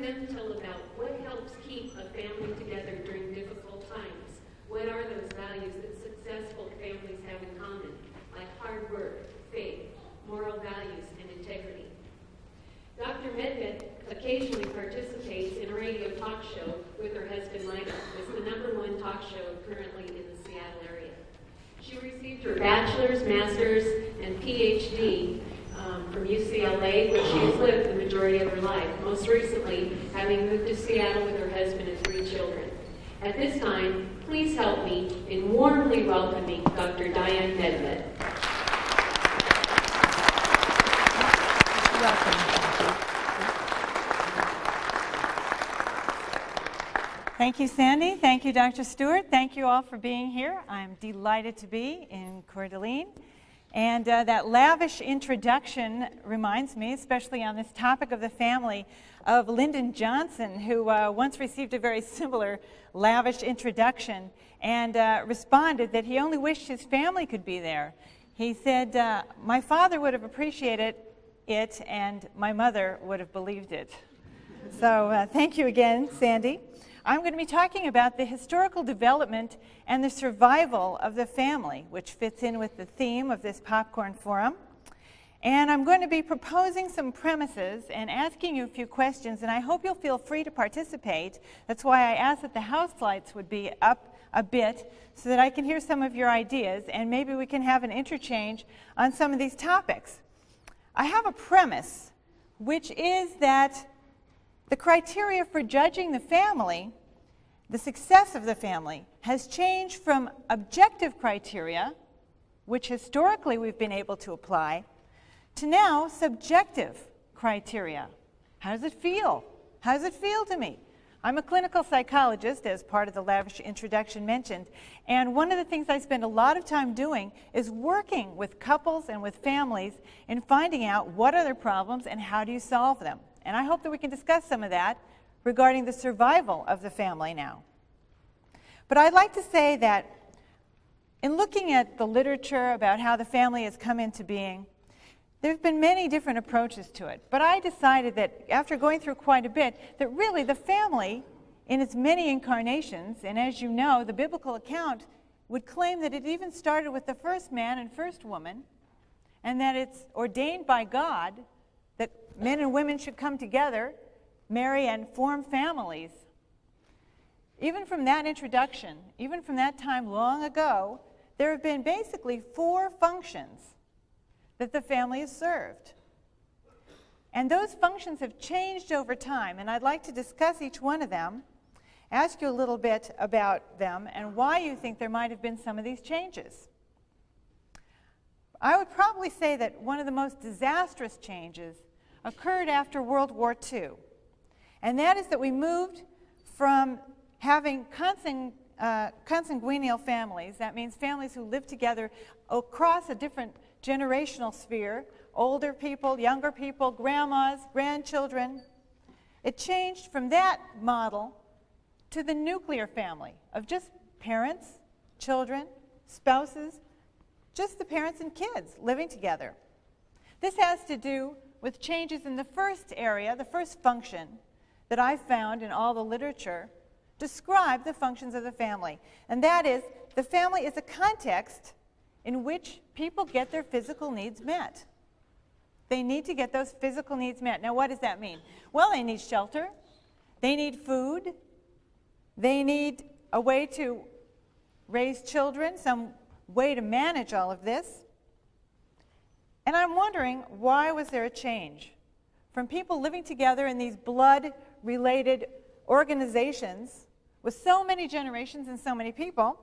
them tell about what helps keep a family together during difficult times. What are those values that successful families have in common, like hard work, faith, moral values, and integrity? Dr. Medved occasionally participates in a radio talk show with her husband Michael. It's the #1 talk show currently in the Seattle area. She received her bachelor's, master's, and PhD from UCLA, where she has lived the majority of her life, most recently having moved to Seattle with her husband and 3 children. At this time, please help me in warmly welcoming Dr. Diane Medved. Thank you, Sandy. Thank you, Dr. Stewart. Thank you all for being here. I'm delighted to be in Coeur d'Alene. And that lavish introduction reminds me, especially on this topic of the family, of Lyndon Johnson, who once received a very similar lavish introduction and responded that he only wished his family could be there. He said, my father would have appreciated it and my mother would have believed it. So thank you again, Sandy. I'm going to be talking about the historical development and the survival of the family, which fits in with the theme of this Popcorn Forum. And I'm going to be proposing some premises and asking you a few questions, and I hope you'll feel free to participate. That's why I asked that the house lights would be up a bit so that I can hear some of your ideas, and maybe we can have an interchange on some of these topics. I have a premise, which is that the criteria for judging the family, the success of the family, has changed from objective criteria, which historically we've been able to apply, to now subjective criteria. How does it feel? How does it feel to me? I'm a clinical psychologist, as part of the lavish introduction mentioned, and one of the things I spend a lot of time doing is working with couples and with families in finding out what are their problems and how do you solve them. And I hope that we can discuss some of that regarding the survival of the family now. But I'd like to say that in looking at the literature about how the family has come into being, there have been many different approaches to it. But I decided that after going through quite a bit, that really the family, in its many incarnations, and as you know, the biblical account would claim that it even started with the first man and first woman, and that it's ordained by God that men and women should come together, marry, and form families. Even from that introduction, even from that time long ago, there have been basically 4 functions that the family has served. And those functions have changed over time, and I'd like to discuss each one of them, ask you a little bit about them, and why you think there might have been some of these changes. I would probably say that one of the most disastrous changes occurred after World War II. And that is that we moved from having consanguineal families, that means families who live together across a different generational sphere, older people, younger people, grandmas, grandchildren. It changed from that model to the nuclear family of just parents, children, spouses, just the parents and kids living together. This has to do with changes in the first area, the first function that I found in all the literature describe the functions of the family. And that is, the family is a context in which people get their physical needs met. They need to get those physical needs met. Now, what does that mean? Well, they need shelter, they need food, they need a way to raise children, some way to manage all of this. And I'm wondering, why was there a change? From people living together in these blood-related organizations with so many generations and so many people,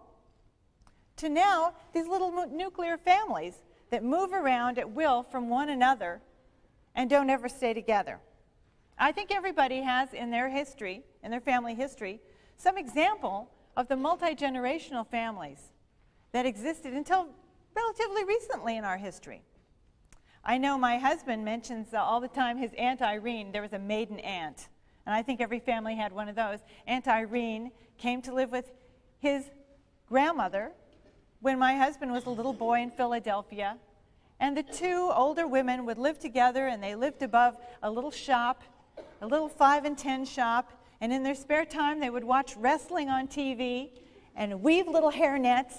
to now these little nuclear families that move around at will from one another and don't ever stay together. I think everybody has in their history, in their family history, some example of the multi-generational families that existed until relatively recently in our history. I know my husband mentions all the time his Aunt Irene. There was a maiden aunt, and I think every family had one of those. Aunt Irene came to live with his grandmother when my husband was a little boy in Philadelphia, and the 2 older women would live together, and they lived above a little shop a little 5 and 10 shop, and in their spare time they would watch wrestling on TV and weave little hair nets.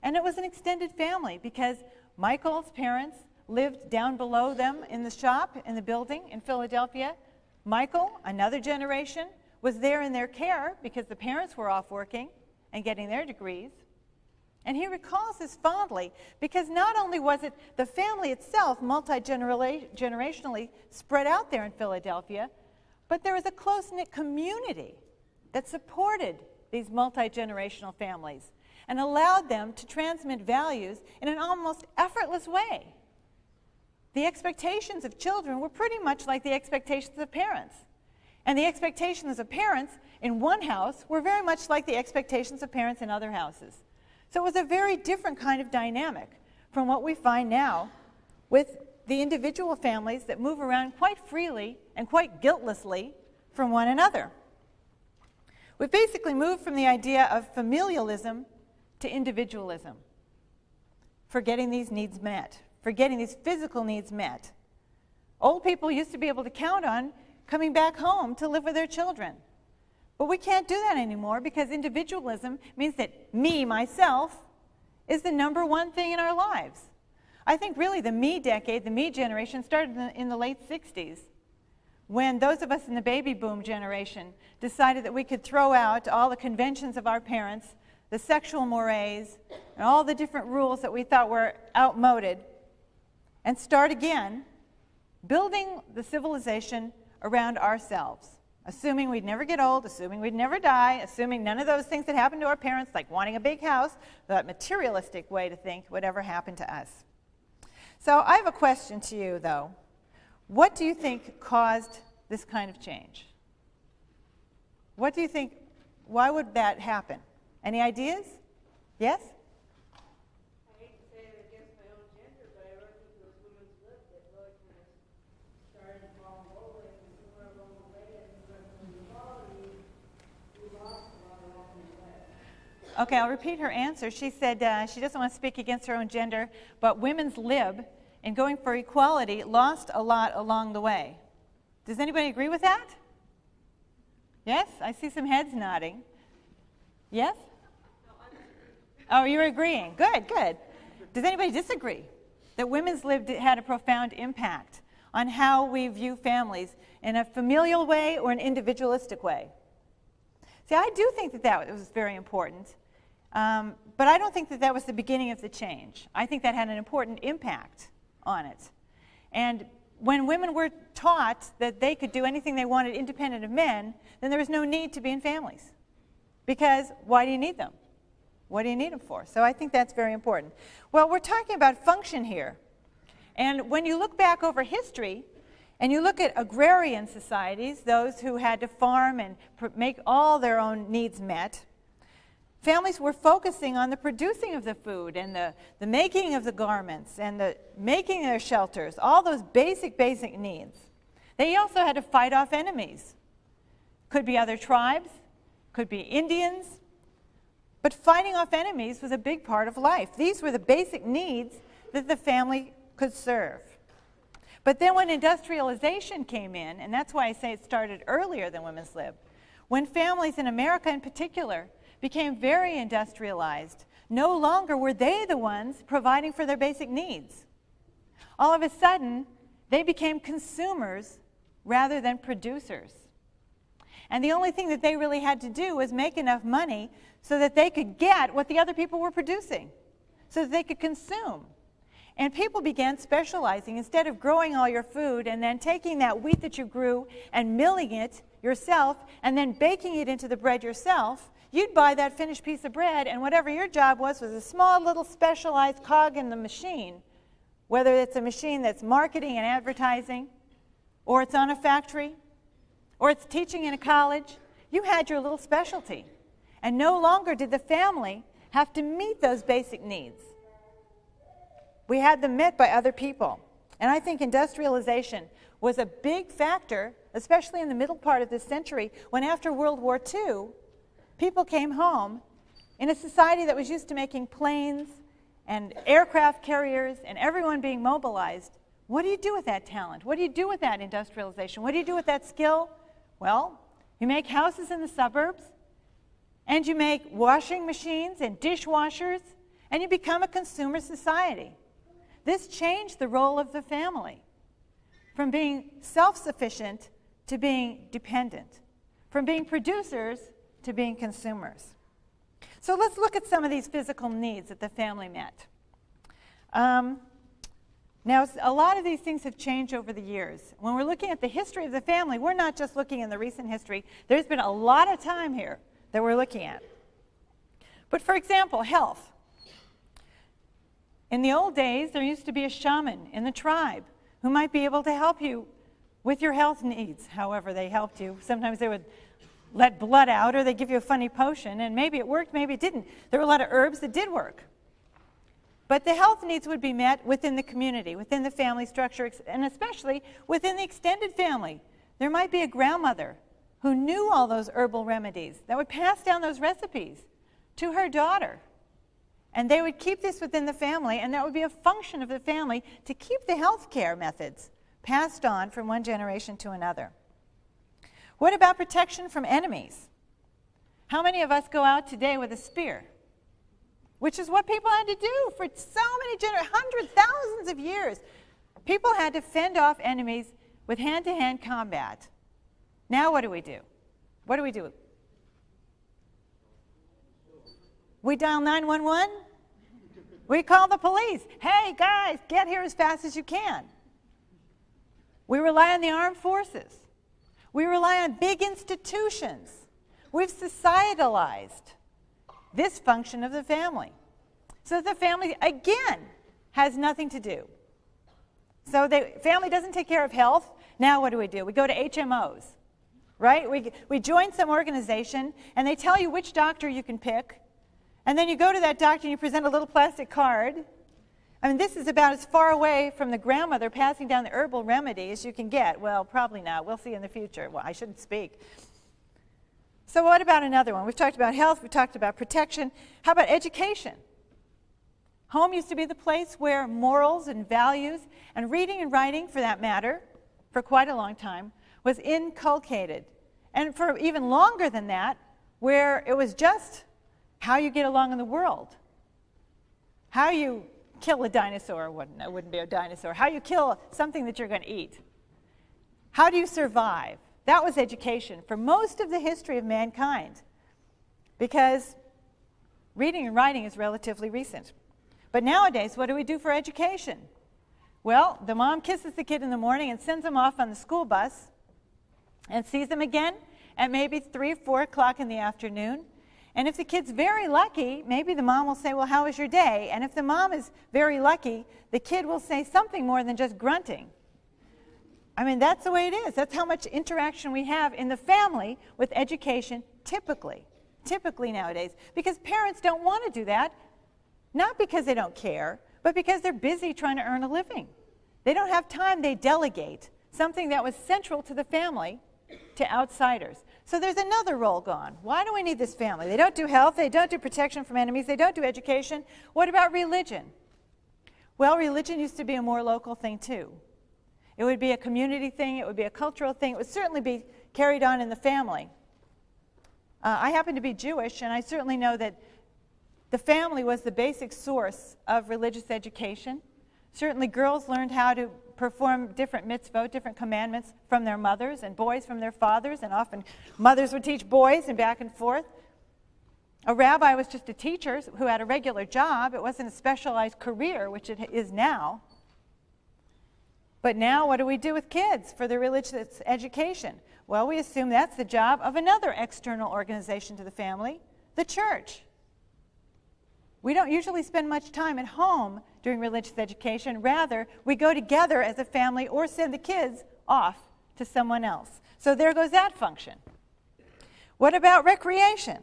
And it was an extended family because Michael's parents lived down below them in the shop, in the building in Philadelphia. Michael, another generation, was there in their care because the parents were off working and getting their degrees. And he recalls this fondly because not only was it the family itself multi-generationally spread out there in Philadelphia, but there was a close-knit community that supported these multi-generational families and allowed them to transmit values in an almost effortless way. The expectations of children were pretty much like the expectations of parents. And the expectations of parents in one house were very much like the expectations of parents in other houses. So it was a very different kind of dynamic from what we find now with the individual families that move around quite freely and quite guiltlessly from one another. We've basically moved from the idea of familialism to individualism for getting these needs met, for getting these physical needs met. Old people used to be able to count on coming back home to live with their children. But we can't do that anymore because individualism means that me, myself, is the number one thing in our lives. I think really the me decade, the me generation, started in the late 60s when those of us in the baby boom generation decided that we could throw out all the conventions of our parents, the sexual mores, and all the different rules that we thought were outmoded, and start again building the civilization around ourselves, assuming we'd never get old, assuming we'd never die, assuming none of those things that happened to our parents, like wanting a big house, that materialistic way to think, would ever happen to us. So I have a question to you, though. What do you think caused this kind of change? What do you think, why would that happen? Any ideas? Yes? I hate to say it against my own gender, but I really think it was women's lib that really kind of started the ball rolling, and somewhere along the way, as we went from equality, we lost a lot along the way. Okay, I'll repeat her answer. She said she doesn't want to speak against her own gender, but women's lib, in going for equality, lost a lot along the way. Does anybody agree with that? Yes? I see some heads nodding. Yes? Oh, you're agreeing. Good, good. Does anybody disagree that women's lib had a profound impact on how we view families in a familial way or an individualistic way? See, I do think that that was very important, but I don't think that that was the beginning of the change. I think that had an important impact on it. And when women were taught that they could do anything they wanted independent of men, then there was no need to be in families. Because why do you need them? What do you need them for? So I think that's very important. Well, we're talking about function here. And when you look back over history, and you look at agrarian societies, those who had to farm and make all their own needs met, families were focusing on the producing of the food and the making of the garments and the making their shelters, all those basic needs. They also had to fight off enemies. Could be other tribes, could be Indians, but fighting off enemies was a big part of life. These were the basic needs that the family could serve. But then when industrialization came in, and that's why I say it started earlier than women's lib, when families in America in particular became very industrialized, no longer were they the ones providing for their basic needs. All of a sudden, they became consumers rather than producers. And the only thing that they really had to do was make enough money so that they could get what the other people were producing, so that they could consume. And people began specializing. Instead of growing all your food and then taking that wheat that you grew and milling it yourself and then baking it into the bread yourself, you'd buy that finished piece of bread, and whatever your job was a small little specialized cog in the machine, whether it's a machine that's marketing and advertising, or it's on a factory, or it's teaching in a college. You had your little specialty. And no longer did the family have to meet those basic needs. We had them met by other people. And I think industrialization was a big factor, especially in the middle part of this century, when after World War II, people came home in a society that was used to making planes and aircraft carriers and everyone being mobilized. What do you do with that talent? What do you do with that industrialization? What do you do with that skill? Well, you make houses in the suburbs, and you make washing machines and dishwashers, and you become a consumer society. This changed the role of the family from being self-sufficient to being dependent, from being producers to being consumers. So let's look at some of these physical needs that the family met. Now, a lot of these things have changed over the years. When we're looking at the history of the family, we're not just looking in the recent history. There's been a lot of time here that we're looking at. But for example, health. In the old days, there used to be a shaman in the tribe who might be able to help you with your health needs, however they helped you. Sometimes they would let blood out, or they give you a funny potion, and maybe it worked, maybe it didn't. There were a lot of herbs that did work. But the health needs would be met within the community, within the family structure, and especially within the extended family. There might be a grandmother who knew all those herbal remedies that would pass down those recipes to her daughter. And they would keep this within the family, and that would be a function of the family to keep the health care methods passed on from one generation to another. What about protection from enemies? How many of us go out today with a spear? Which is what people had to do for so many hundreds, thousands of years. People had to fend off enemies with hand-to-hand combat. Now what do we do? What do we do? We dial 911? We call the police. Hey, guys, get here as fast as you can. We rely on the armed forces. We rely on big institutions. We've societalized this function of the family. So the family, again, has nothing to do. So the family doesn't take care of health. Now what do? We go to HMOs, right? We join some organization, and they tell you which doctor you can pick. And then you go to that doctor and you present a little plastic card. I mean, this is about as far away from the grandmother passing down the herbal remedy as you can get. Well, probably not. We'll see in the future. Well, I shouldn't speak. So what about another one? We've talked about health. We've talked about protection. How about education? Home used to be the place where morals and values, and reading and writing, for that matter, for quite a long time, was inculcated. And for even longer than that, where it was just how you get along in the world. How you kill a dinosaur. It wouldn't be a dinosaur. How you kill something that you're going to eat. How do you survive? That was education for most of the history of mankind, because reading and writing is relatively recent. But nowadays, what do we do for education? Well, the mom kisses the kid in the morning and sends them off on the school bus and sees them again at maybe 3 or 4 o'clock in the afternoon. And if the kid's very lucky, maybe the mom will say, well, how was your day? And if the mom is very lucky, the kid will say something more than just grunting. I mean, that's the way it is. That's how much interaction we have in the family with education typically nowadays. Because parents don't want to do that, not because they don't care, but because they're busy trying to earn a living. They don't have time. They delegate something that was central to the family to outsiders. So there's another role gone. Why do we need this family? They don't do health. They don't do protection from enemies. They don't do education. What about religion? Well, religion used to be a more local thing, too. It would be a community thing. It would be a cultural thing. It would certainly be carried on in the family. I happen to be Jewish, and I certainly know that the family was the basic source of religious education. Certainly girls learned how to perform different mitzvot, different commandments from their mothers, and boys from their fathers, and often mothers would teach boys and back and forth. A rabbi was just a teacher who had a regular job. It wasn't a specialized career, which it is now. But now what do we do with kids for their religious education? Well, we assume that's the job of another external organization to the family, the church. We don't usually spend much time at home during religious education. Rather, we go together as a family or send the kids off to someone else. So there goes that function. What about recreation?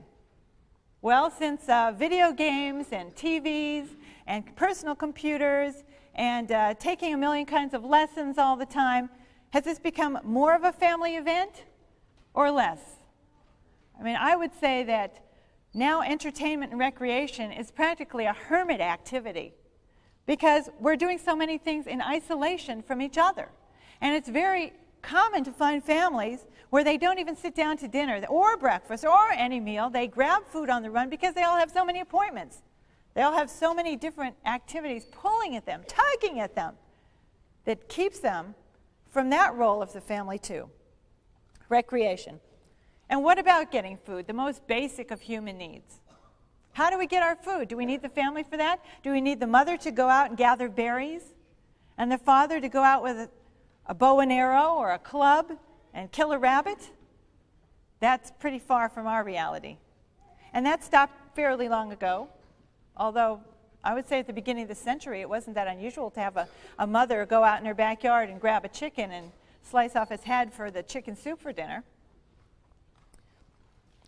Well, since video games and TVs and personal computers and taking a million kinds of lessons all the time, has this become more of a family event or less? I mean, I would say that now entertainment and recreation is practically a hermit activity. because we're doing so many things in isolation from each other. And it's very common to find families where they don't even sit down to dinner or breakfast or any meal. They grab food on the run because they all have so many appointments. They all have so many different activities pulling at them, tugging at them, that keeps them from that role of the family too. Recreation. And what about getting food, the most basic of human needs? How do we get our food? Do we need the family for that? Do we need the mother to go out and gather berries and the father to go out with a bow and arrow or a club and kill a rabbit? That's pretty far from our reality. And that stopped fairly long ago, although I would say at the beginning of the century it wasn't that unusual to have a mother go out in her backyard and grab a chicken and slice off its head for the chicken soup for dinner.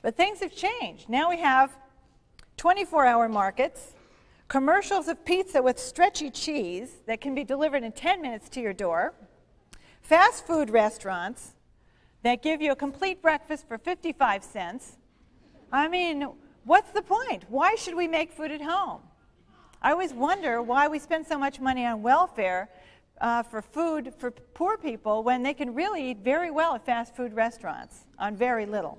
But things have changed. Now we have 24-hour markets, commercials of pizza with stretchy cheese that can be delivered in 10 minutes to your door, fast food restaurants that give you a complete breakfast for 55 cents. I mean, what's the point? Why should we make food at home? I always wonder why we spend so much money on welfare for food for poor people when they can really eat very well at fast food restaurants on very little.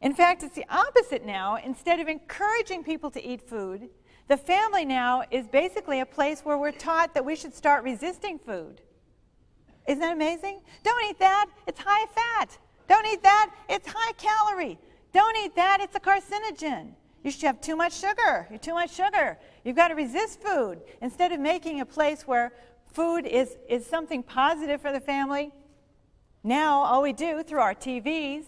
In fact, it's the opposite now. Instead of encouraging people to eat food, the family now is basically a place where we're taught that we should start resisting food. Isn't that amazing? Don't eat that, it's high fat. Don't eat that, it's high calorie. Don't eat that, it's a carcinogen. You should have too much sugar. You're too much sugar. You've got to resist food. Instead of making a place where food is something positive for the family, now all we do through our TVs,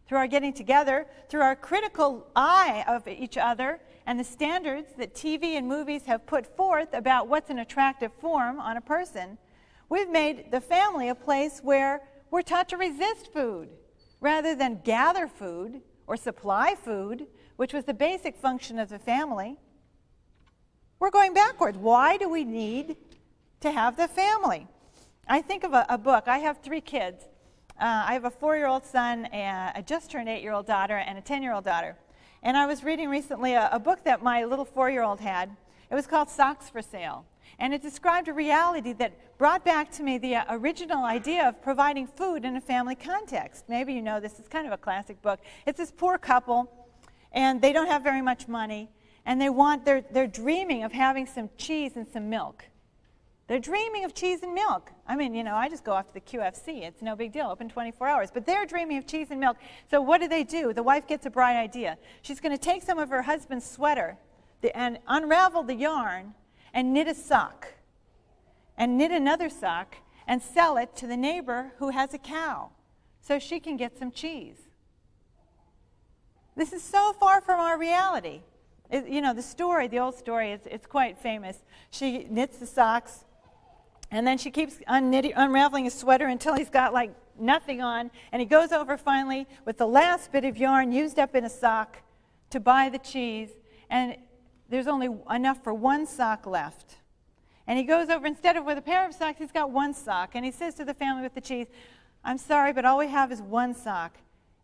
through our getting together, through our critical eye of each other and the standards that TV and movies have put forth about what's an attractive form on a person, we've made the family a place where we're taught to resist food rather than gather food or supply food, which was the basic function of the family. We're going backward. Why do we need to have the family? I think of a book. I have 3 kids. I have a 4-year-old son, a just turned 8-year-old daughter, and a 10-year-old daughter. And I was reading recently a book that my little 4-year-old had. It was called Socks for Sale. And it described a reality that brought back to me the original idea of providing food in a family context. Maybe you know this. It's kind of a classic book. It's this poor couple, and they don't have very much money, and they're dreaming of having some cheese and some milk. They're dreaming of cheese and milk. I mean, I just go off to the QFC. It's no big deal, open 24 hours. But they're dreaming of cheese and milk. So what do? The wife gets a bright idea. She's going to take some of her husband's sweater and unravel the yarn and knit a sock and knit another sock and sell it to the neighbor who has a cow so she can get some cheese. This is so far from our reality. The old story, it's quite famous. She knits the socks, and then she keeps unraveling his sweater until he's got like nothing on, and he goes over finally with the last bit of yarn used up in a sock to buy the cheese, and there's only enough for 1 sock left. And he goes over, instead of with a pair of socks, he's got 1 sock, and he says to the family with the cheese, "I'm sorry, but all we have is 1 sock."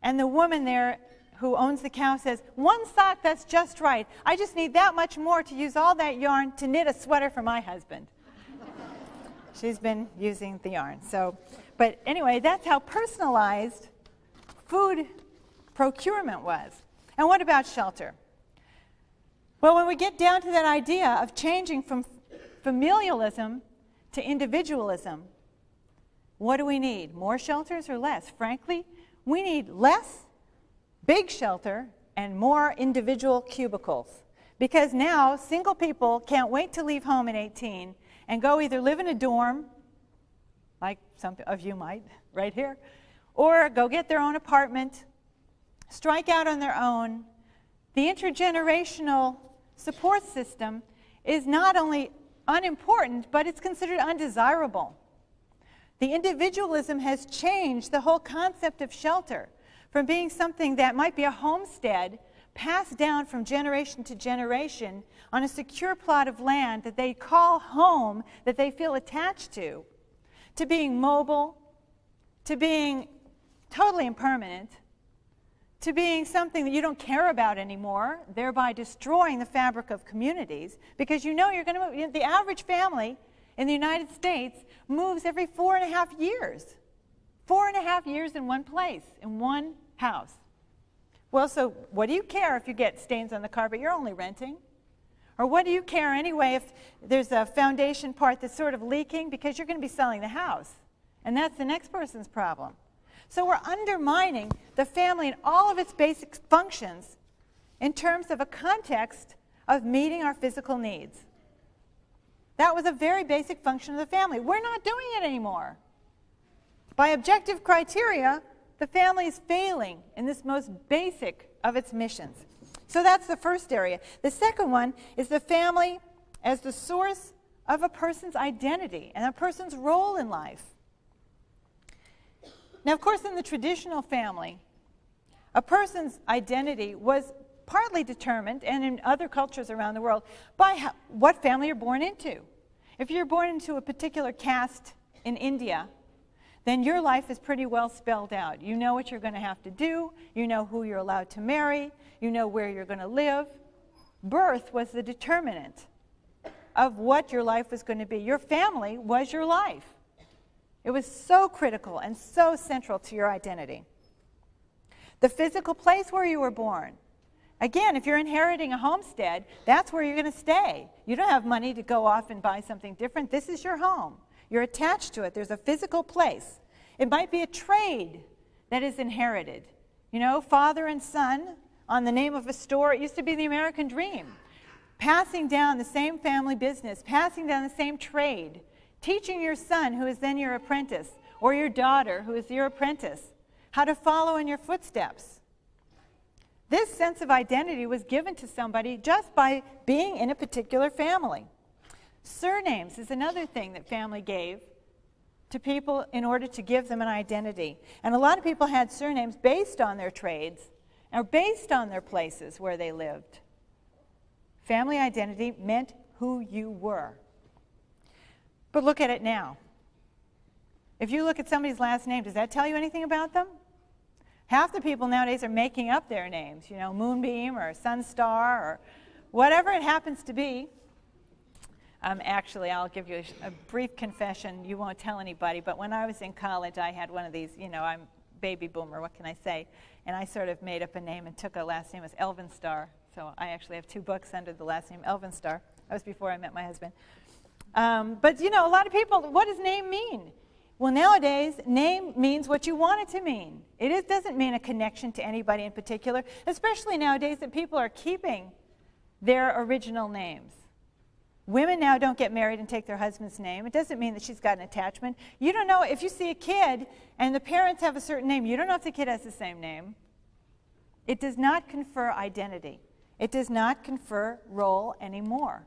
And the woman there who owns the cow says, "1 sock, that's just right. I just need that much more to use all that yarn to knit a sweater for my husband." She's been using the yarn. But anyway, that's how personalized food procurement was. And what about shelter? Well, when we get down to that idea of changing from familialism to individualism, what do we need? More shelters or less? Frankly, we need less big shelter and more individual cubicles. Because now, single people can't wait to leave home at 18 and go either live in a dorm, like some of you might, right here, or go get their own apartment, strike out on their own. The intergenerational support system is not only unimportant, but it's considered undesirable. The individualism has changed the whole concept of shelter from being something that might be a homestead passed down from generation to generation on a secure plot of land that they call home, that they feel attached to being mobile, to being totally impermanent, to being something that you don't care about anymore, thereby destroying the fabric of communities, because you know you're going to move. The average family in the United States moves every 4.5 years. 4.5 years in one place, in one house. Well, so what do you care if you get stains on the carpet? You're only renting. Or what do you care anyway if there's a foundation part that's sort of leaking, because you're going to be selling the house. And that's the next person's problem. So we're undermining the family in all of its basic functions in terms of a context of meeting our physical needs. That was a very basic function of the family. We're not doing it anymore. By objective criteria, the family is failing in this most basic of its missions. So that's the first area. The second one is the family as the source of a person's identity and a person's role in life. Now, of course, in the traditional family, a person's identity was partly determined, and in other cultures around the world, by what family you're born into. If you're born into a particular caste in India, then your life is pretty well spelled out. You know what you're going to have to do. You know who you're allowed to marry. You know where you're going to live. Birth was the determinant of what your life was going to be. Your family was your life. It was so critical and so central to your identity. The physical place where you were born. Again, if you're inheriting a homestead, that's where you're going to stay. You don't have money to go off and buy something different. This is your home. You're attached to it. There's a physical place. It might be a trade that is inherited. You know, father and son on the name of a store. It used to be the American dream. Passing down the same family business, passing down the same trade, teaching your son, who is then your apprentice, or your daughter, who is your apprentice, how to follow in your footsteps. This sense of identity was given to somebody just by being in a particular family. Surnames is another thing that family gave to people in order to give them an identity. And a lot of people had surnames based on their trades or based on their places where they lived. Family identity meant who you were. But look at it now. If you look at somebody's last name, does that tell you anything about them? Half the people nowadays are making up their names, you know, Moonbeam or Sunstar or whatever it happens to be. Actually, I'll give you a brief confession. You won't tell anybody, but when I was in college, I had one of these, you know, I'm baby boomer, what can I say? And I sort of made up a name and took a last name as Elvinstar. So I actually have 2 books under the last name Elvinstar. That was before I met my husband. But, you know, a lot of people, what does name mean? Well, nowadays, name means what you want it to mean. It doesn't mean a connection to anybody in particular, especially nowadays that people are keeping their original names. Women now don't get married and take their husband's name. It doesn't mean that she's got an attachment. You don't know, if you see a kid and the parents have a certain name, you don't know if the kid has the same name. It does not confer identity. It does not confer role anymore.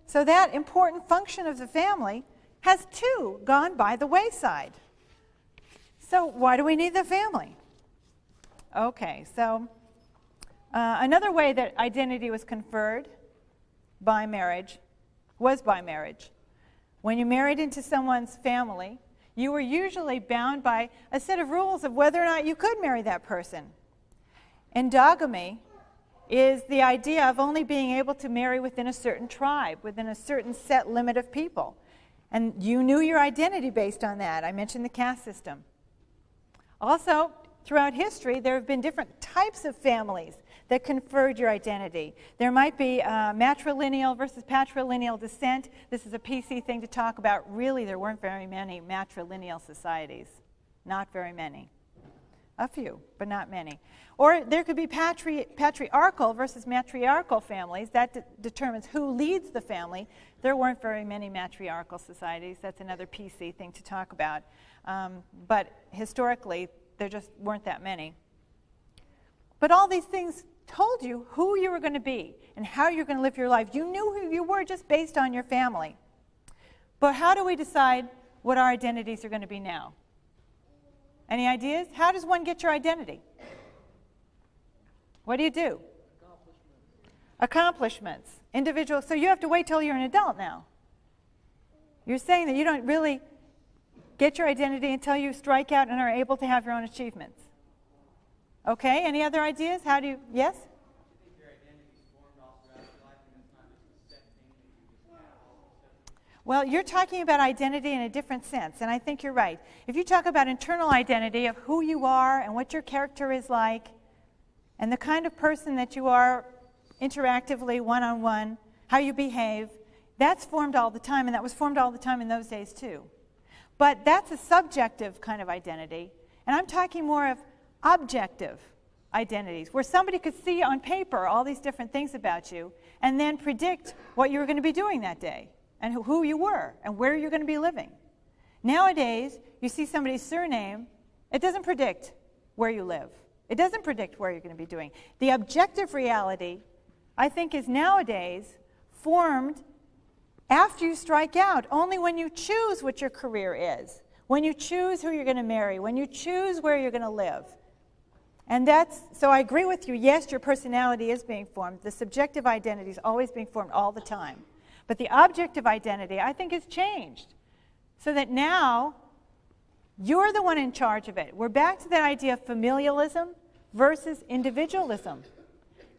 So that important function of the family has too gone by the wayside. So why do we need the family? Okay, so another way that identity was conferred by marriage was by marriage. When you married into someone's family, you were usually bound by a set of rules of whether or not you could marry that person. Endogamy is the idea of only being able to marry within a certain tribe, within a certain set limit of people. And you knew your identity based on that. I mentioned the caste system. Also, throughout history, there have been different types of families that conferred your identity. There might be matrilineal versus patrilineal descent. This is a PC thing to talk about. Really, there weren't very many matrilineal societies. Not very many. A few, but not many. Or there could be patriarchal versus matriarchal families. That determines who leads the family. There weren't very many matriarchal societies. That's another PC thing to talk about. But historically, there just weren't that many. But all these things told you who you were going to be and how you're going to live your life. You knew who you were just based on your family. But how do we decide what our identities are going to be now? Any ideas? How does one get your identity? What do you do? Accomplishments. Individual. So you have to wait till you're an adult now. You're saying that you don't really get your identity until you strike out and are able to have your own achievements. Okay, any other ideas? How do you, yes? Well, you're talking about identity in a different sense, and I think you're right. If you talk about internal identity of who you are and what your character is like, and the kind of person that you are interactively, one-on-one, how you behave, that's formed all the time, and that was formed all the time in those days too. But that's a subjective kind of identity, and I'm talking more of objective identities, where somebody could see on paper all these different things about you and then predict what you were going to be doing that day and who you were and where you're going to be living. Nowadays, you see somebody's surname, it doesn't predict where you live. It doesn't predict where you're going to be doing. The objective reality, I think, is nowadays formed after you strike out, only when you choose what your career is, when you choose who you're going to marry, when you choose where you're going to live. And so I agree with you, yes, your personality is being formed. The subjective identity is always being formed all the time. But the objective identity, I think, has changed. So that now, you're the one in charge of it. We're back to that idea of familialism versus individualism.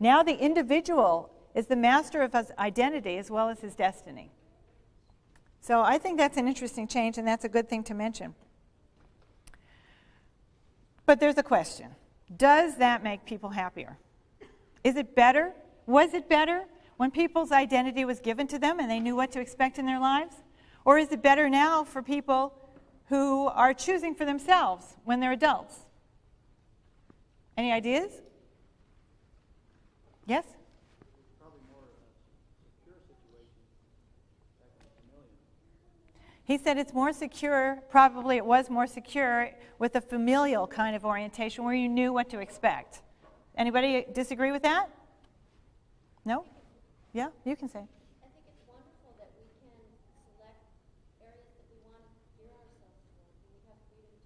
Now the individual is the master of his identity as well as his destiny. So I think that's an interesting change, and that's a good thing to mention. But there's a question. Does that make people happier? Is it better? Was it better when people's identity was given to them and they knew what to expect in their lives? Or is it better now for people who are choosing for themselves when they're adults? Any ideas? Yes? He said it's more secure, probably it was more secure with a familial kind of orientation where you knew what to expect. Anybody disagree with that? No? Yeah, you can say. I think it's wonderful that we can select areas that we want to gear ourselves toward, and we have freedom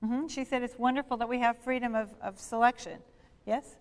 to do that. She said it's wonderful that we have freedom of selection. Yes?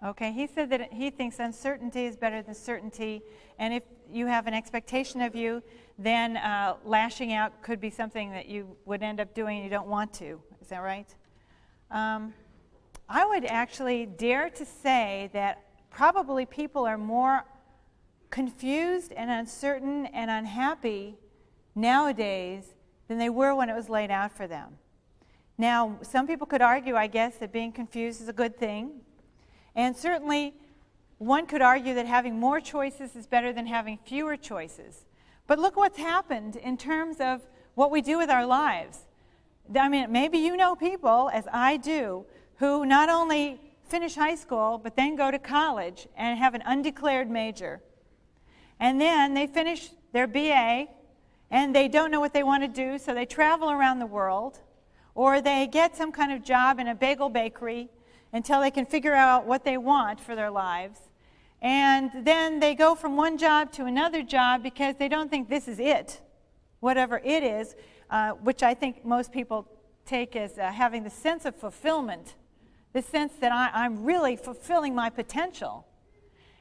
Okay, he said that he thinks uncertainty is better than certainty, and if you have an expectation of you, then lashing out could be something that you would end up doing and you don't want to. Is that right? I would actually dare to say that probably people are more confused and uncertain and unhappy nowadays than they were when it was laid out for them. Now, some people could argue, I guess, that being confused is a good thing. And certainly, one could argue that having more choices is better than having fewer choices. But look what's happened in terms of what we do with our lives. I mean, maybe you know people, as I do, who not only finish high school, but then go to college and have an undeclared major. And then they finish their BA, and they don't know what they want to do, so they travel around the world, or they get some kind of job in a bagel bakery until they can figure out what they want for their lives. And then they go from one job to another job because they don't think this is it, whatever it is, which I think most people take as having the sense of fulfillment, the sense that I'm really fulfilling my potential.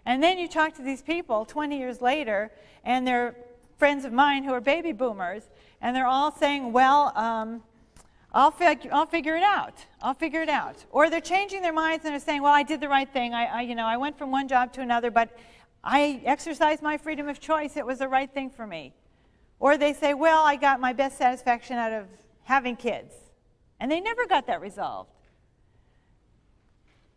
And then you talk to these people 20 years later, and they're friends of mine who are baby boomers, and they're all saying, well, I'll figure it out. I'll figure it out. Or they're changing their minds and they're saying, well, I did the right thing. I went from one job to another, but I exercised my freedom of choice. It was the right thing for me. Or they say, well, I got my best satisfaction out of having kids. And they never got that resolved.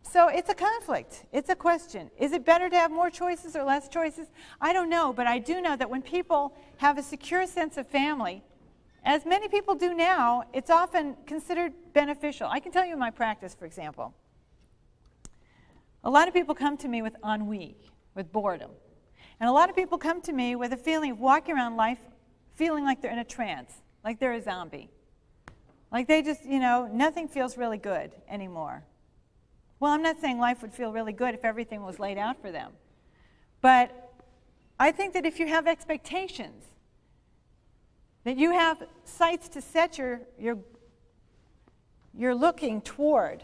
So it's a conflict. It's a question. Is it better to have more choices or less choices? I don't know, but I do know that when people have a secure sense of family, as many people do now, it's often considered beneficial. I can tell you in my practice, for example. A lot of people come to me with ennui, with boredom. And a lot of people come to me with a feeling of walking around life feeling like they're in a trance, like they're a zombie. Like they just, nothing feels really good anymore. Well, I'm not saying life would feel really good if everything was laid out for them. But I think that if you have expectations, that you have sights to set you're looking toward,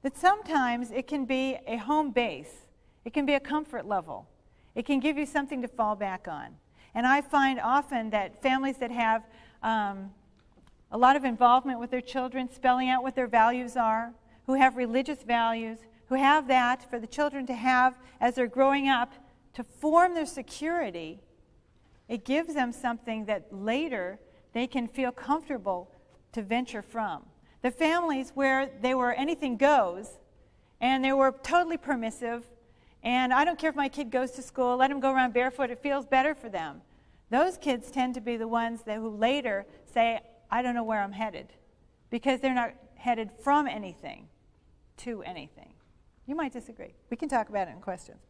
that sometimes it can be a home base. It can be a comfort level. It can give you something to fall back on. And I find often that families that have a lot of involvement with their children, spelling out what their values are, who have religious values, who have that for the children to have as they're growing up to form their security, it gives them something that later they can feel comfortable to venture from. The families where they were anything goes and they were totally permissive, and I don't care if my kid goes to school, let him go around barefoot, it feels better for them. Those kids tend to be the ones who later say, I don't know where I'm headed, because they're not headed from anything to anything. You might disagree. We can talk about it in questions.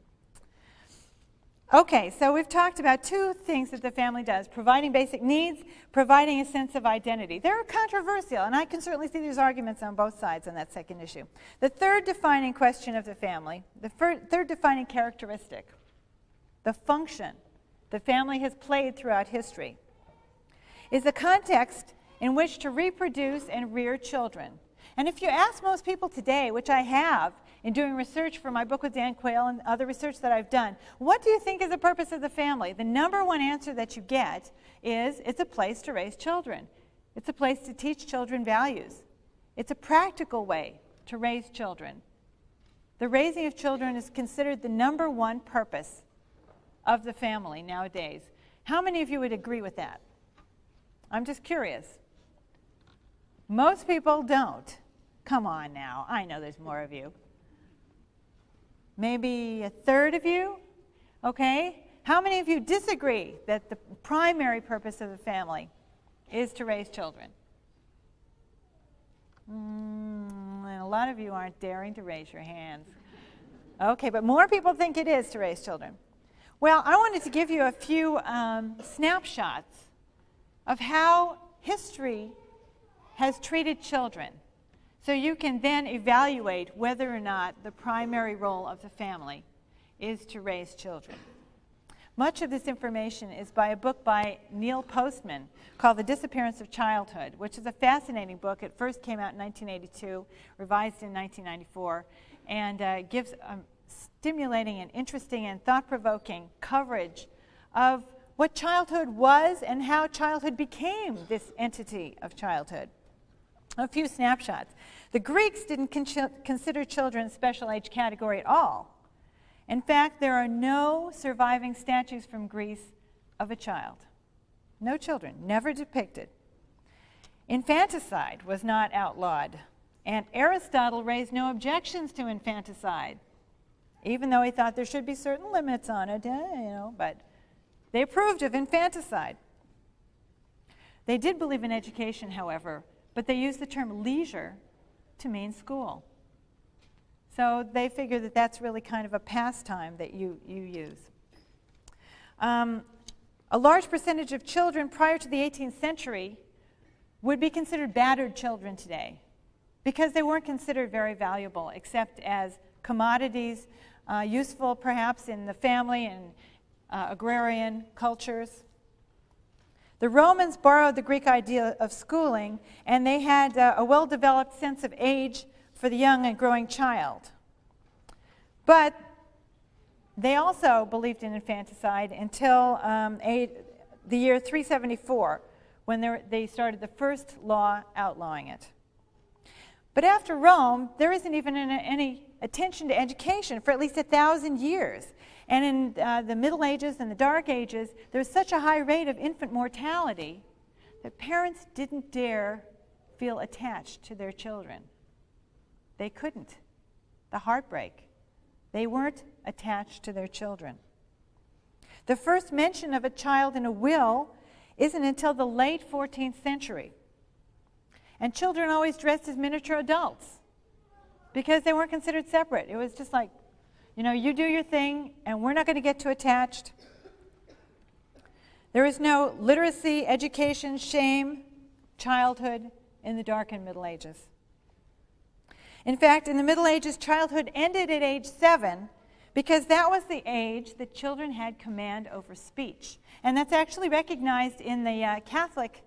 Okay, so we've talked about two things that the family does: providing basic needs, providing a sense of identity. They're controversial, and I can certainly see there's arguments on both sides on that second issue. The third defining question of the family, the third defining characteristic, the function the family has played throughout history, is the context in which to reproduce and rear children. And if you ask most people today, which I have in doing research for my book with Dan Quayle and other research that I've done, what do you think is the purpose of the family? The number one answer that you get is it's a place to raise children. It's a place to teach children values. It's a practical way to raise children. The raising of children is considered the number one purpose of the family nowadays. How many of you would agree with that? I'm just curious. Most people don't. Come on now, I know there's more of you. Maybe a third of you? Okay. How many of you disagree that the primary purpose of the family is to raise children? A lot of you aren't daring to raise your hands. Okay, but more people think it is to raise children. Well, I wanted to give you a few snapshots of how history has treated children, so you can then evaluate whether or not the primary role of the family is to raise children. Much of this information is by a book by Neil Postman called The Disappearance of Childhood, which is a fascinating book. It first came out in 1982, revised in 1994, and gives stimulating and interesting and thought-provoking coverage of what childhood was and how childhood became this entity of childhood. A few snapshots. The Greeks didn't consider children a special age category at all. In fact, there are no surviving statues from Greece of a child. No children, never depicted. Infanticide was not outlawed, and Aristotle raised no objections to infanticide, even though he thought there should be certain limits on it, but they approved of infanticide. They did believe in education, however, but they used the term leisure to mean school. So they figure that that's really kind of a pastime that you use. A large percentage of children prior to the 18th century would be considered battered children today because they weren't considered very valuable except as commodities, useful perhaps in the family and agrarian cultures. The Romans borrowed the Greek idea of schooling, and they had a well-developed sense of age for the young and growing child. But they also believed in infanticide until the year 374, when they started the first law outlawing it. But after Rome, there isn't even any attention to education for at least 1,000 years. And in the Middle Ages and the Dark Ages, there was such a high rate of infant mortality that parents didn't dare feel attached to their children. They couldn't. The heartbreak. They weren't attached to their children. The first mention of a child in a will isn't until the late 14th century. And children always dressed as miniature adults because they weren't considered separate. It was just like, you do your thing, and we're not going to get too attached. There is no literacy, education, shame, childhood in the Dark and Middle Ages. In fact, in the Middle Ages, childhood ended at age 7 because that was the age that children had command over speech. And that's actually recognized in the Catholic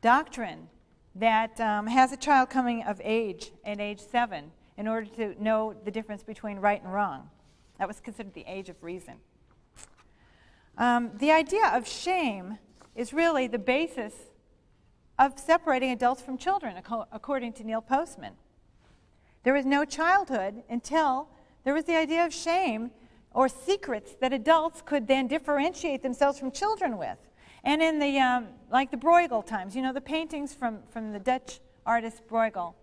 doctrine that has a child coming of age at age 7 in order to know the difference between right and wrong. That was considered the age of reason. The idea of shame is really the basis of separating adults from children, according to Neil Postman. There was no childhood until there was the idea of shame or secrets that adults could then differentiate themselves from children with. And in the, like the Bruegel times, you know, the paintings from the Dutch artist Bruegel,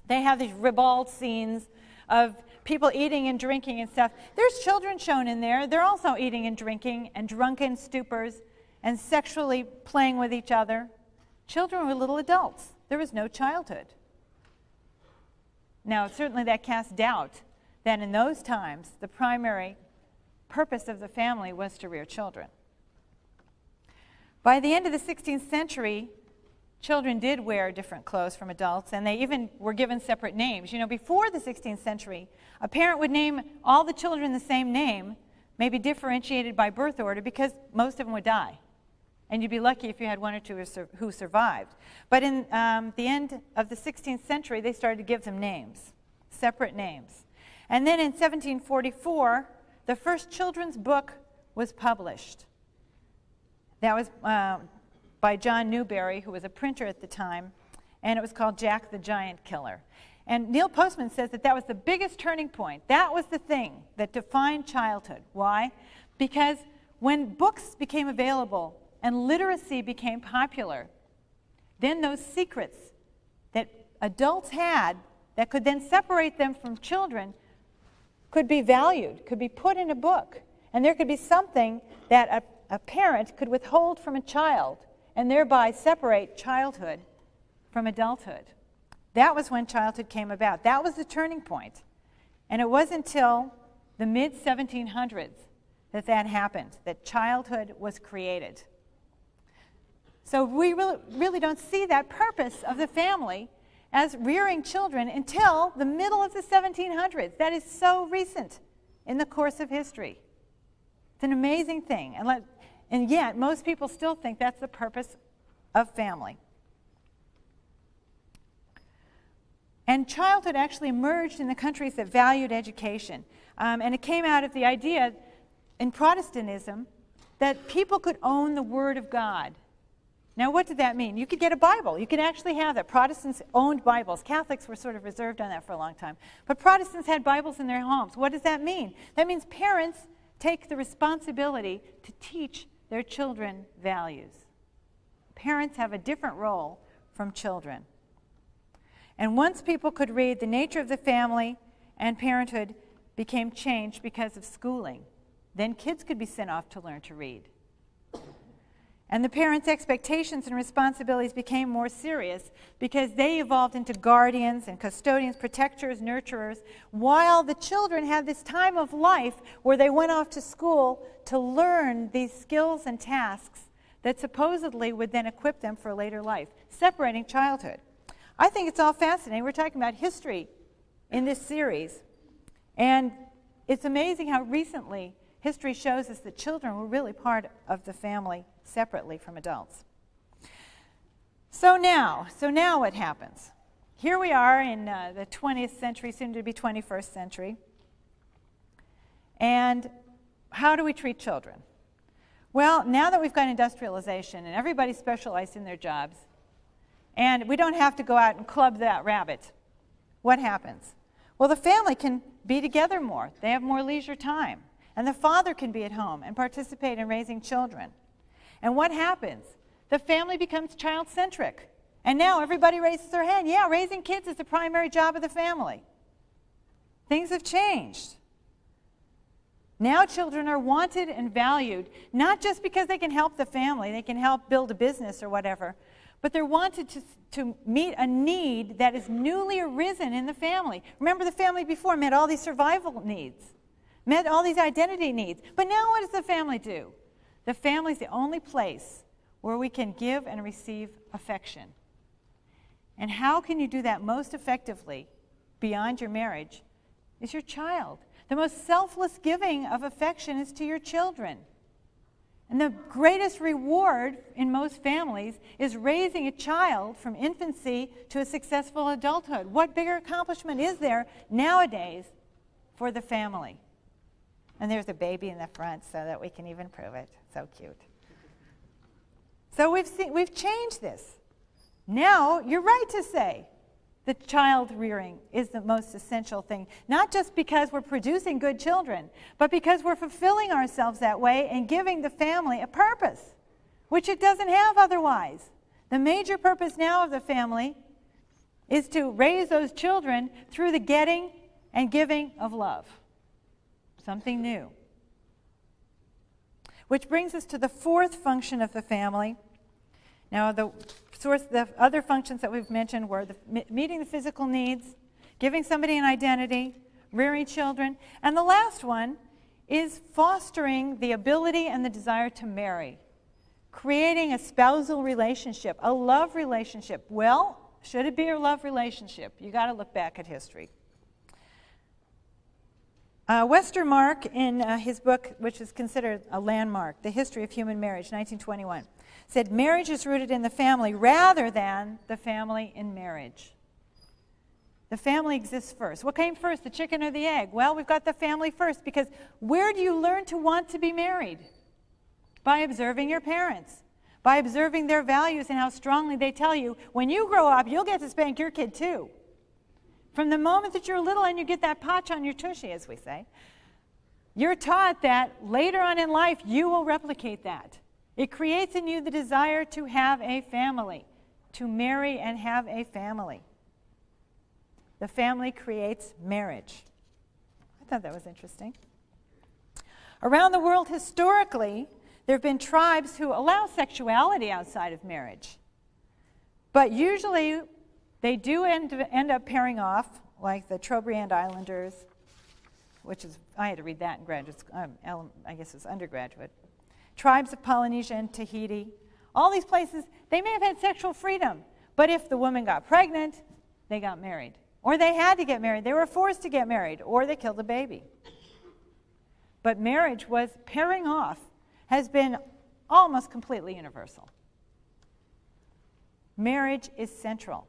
they have these ribald scenes of people eating and drinking and stuff. There's children shown in there. They're also eating and drinking and drunken stupors and sexually playing with each other. Children were little adults. There was no childhood. Now, certainly that casts doubt that in those times, the primary purpose of the family was to rear children. By the end of the 16th century, children did wear different clothes from adults, and they even were given separate names. You know, before the 16th century, a parent would name all the children the same name, maybe differentiated by birth order, because most of them would die. And you'd be lucky if you had one or two who survived. But in the end of the 16th century, they started to give them names, separate names. And then in 1744, the first children's book was published. That was by John Newbery, who was a printer at the time, and it was called Jack the Giant Killer. And Neil Postman says that that was the biggest turning point. That was the thing that defined childhood. Why? Because when books became available and literacy became popular, then those secrets that adults had that could then separate them from children could be valued, could be put in a book. And there could be something that a parent could withhold from a child and thereby separate childhood from adulthood. That was when childhood came about. That was the turning point. And it wasn't until the mid-1700s that that happened, that childhood was created. So we really don't see that purpose of the family as rearing children until the middle of the 1700s. That is so recent in the course of history. It's an amazing thing. And yet, most people still think that's the purpose of family. And childhood actually emerged in the countries that valued education. And it came out of the idea in Protestantism that people could own the Word of God. Now, what did that mean? You could get a Bible. You could actually have that. Protestants owned Bibles. Catholics were sort of reserved on that for a long time. But Protestants had Bibles in their homes. What does that mean? That means parents take the responsibility to teach their children values. Parents have a different role from children. And once people could read, the nature of the family and parenthood became changed because of schooling. Then kids could be sent off to learn to read. And the parents' expectations and responsibilities became more serious because they evolved into guardians and custodians, protectors, nurturers, while the children had this time of life where they went off to school to learn these skills and tasks that supposedly would then equip them for later life, separating childhood. I think it's all fascinating. We're talking about history in this series, and it's amazing how recently history shows us that children were really part of the family separately from adults. So now what happens? Here we are in the 20th century, soon to be 21st century. And how do we treat children? Well, now that we've got industrialization and everybody's specialized in their jobs, and we don't have to go out and club that rabbit, what happens? Well, the family can be together more. They have more leisure time. And the father can be at home and participate in raising children. And what happens? The family becomes child-centric. And now everybody raises their hand. Yeah, raising kids is the primary job of the family. Things have changed. Now children are wanted and valued, not just because they can help the family, they can help build a business or whatever, but they're wanted to meet a need that is newly arisen in the family. Remember, the family before met all these survival needs, met all these identity needs. But now what does the family do? The family is the only place where we can give and receive affection. And how can you do that most effectively beyond your marriage is your child. The most selfless giving of affection is to your children. And the greatest reward in most families is raising a child from infancy to a successful adulthood. What bigger accomplishment is there nowadays for the family? And there's a baby in the front so that we can even prove it. So cute. So we've changed this. Now, you're right to say that child rearing is the most essential thing, not just because we're producing good children, but because we're fulfilling ourselves that way and giving the family a purpose, which it doesn't have otherwise. The major purpose now of the family is to raise those children through the getting and giving of love. Something new. Which brings us to the fourth function of the family. Now, the other functions that we've mentioned were meeting the physical needs, giving somebody an identity, rearing children, and the last one is fostering the ability and the desire to marry, creating a spousal relationship, a love relationship. Well, should it be a love relationship? You got to look back at history. Westermarck, in his book, which is considered a landmark, The History of Human Marriage, 1921, said marriage is rooted in the family rather than the family in marriage. The family exists first. What came first, the chicken or the egg? Well, we've got the family first, because where do you learn to want to be married? By observing your parents, by observing their values and how strongly they tell you, when you grow up, you'll get to spank your kid too. From the moment that you're little and you get that potch on your tushy, as we say, you're taught that later on in life you will replicate that. It creates in you the desire to have a family, to marry and have a family. The family creates marriage. I thought that was interesting. Around the world, historically, there have been tribes who allow sexuality outside of marriage. But usually, they do end up pairing off, like the Trobriand Islanders, which is, I had to read that in graduate school, I guess it was undergraduate. Tribes of Polynesia and Tahiti. All these places, they may have had sexual freedom, but if the woman got pregnant, they got married. Or they had to get married. They were forced to get married, or they killed a baby. But marriage was, pairing off, has been almost completely universal. Marriage is central.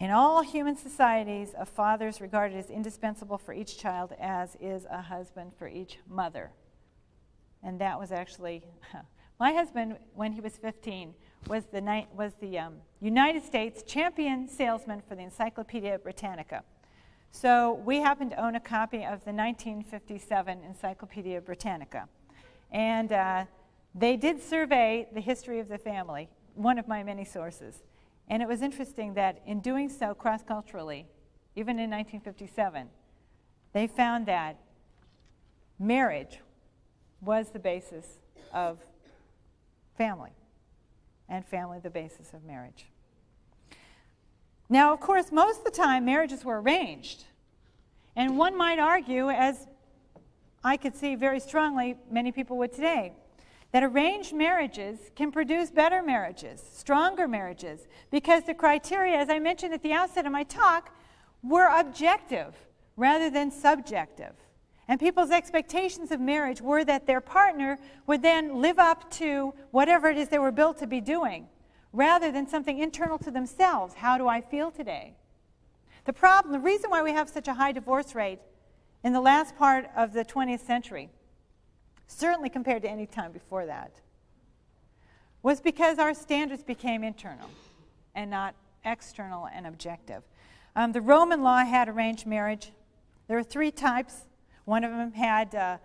In all human societies, a father is regarded as indispensable for each child, as is a husband for each mother. And that was actually, my husband, when he was 15, was the United States champion salesman for the Encyclopedia Britannica. So we happened to own a copy of the 1957 Encyclopedia Britannica. And they did survey the history of the family, one of my many sources. And it was interesting that in doing so cross-culturally, even in 1957, they found that marriage was the basis of family, and family the basis of marriage. Now, of course, most of the time, marriages were arranged. And one might argue, as I could see very strongly many people would today, that arranged marriages can produce better marriages, stronger marriages, because the criteria, as I mentioned at the outset of my talk, were objective rather than subjective. And people's expectations of marriage were that their partner would then live up to whatever it is they were built to be doing, rather than something internal to themselves. How do I feel today? The reason why we have such a high divorce rate in the last part of the 20th century, certainly compared to any time before that, was because our standards became internal and not external and objective. The Roman law had arranged marriage. There were 3 types. One of them had,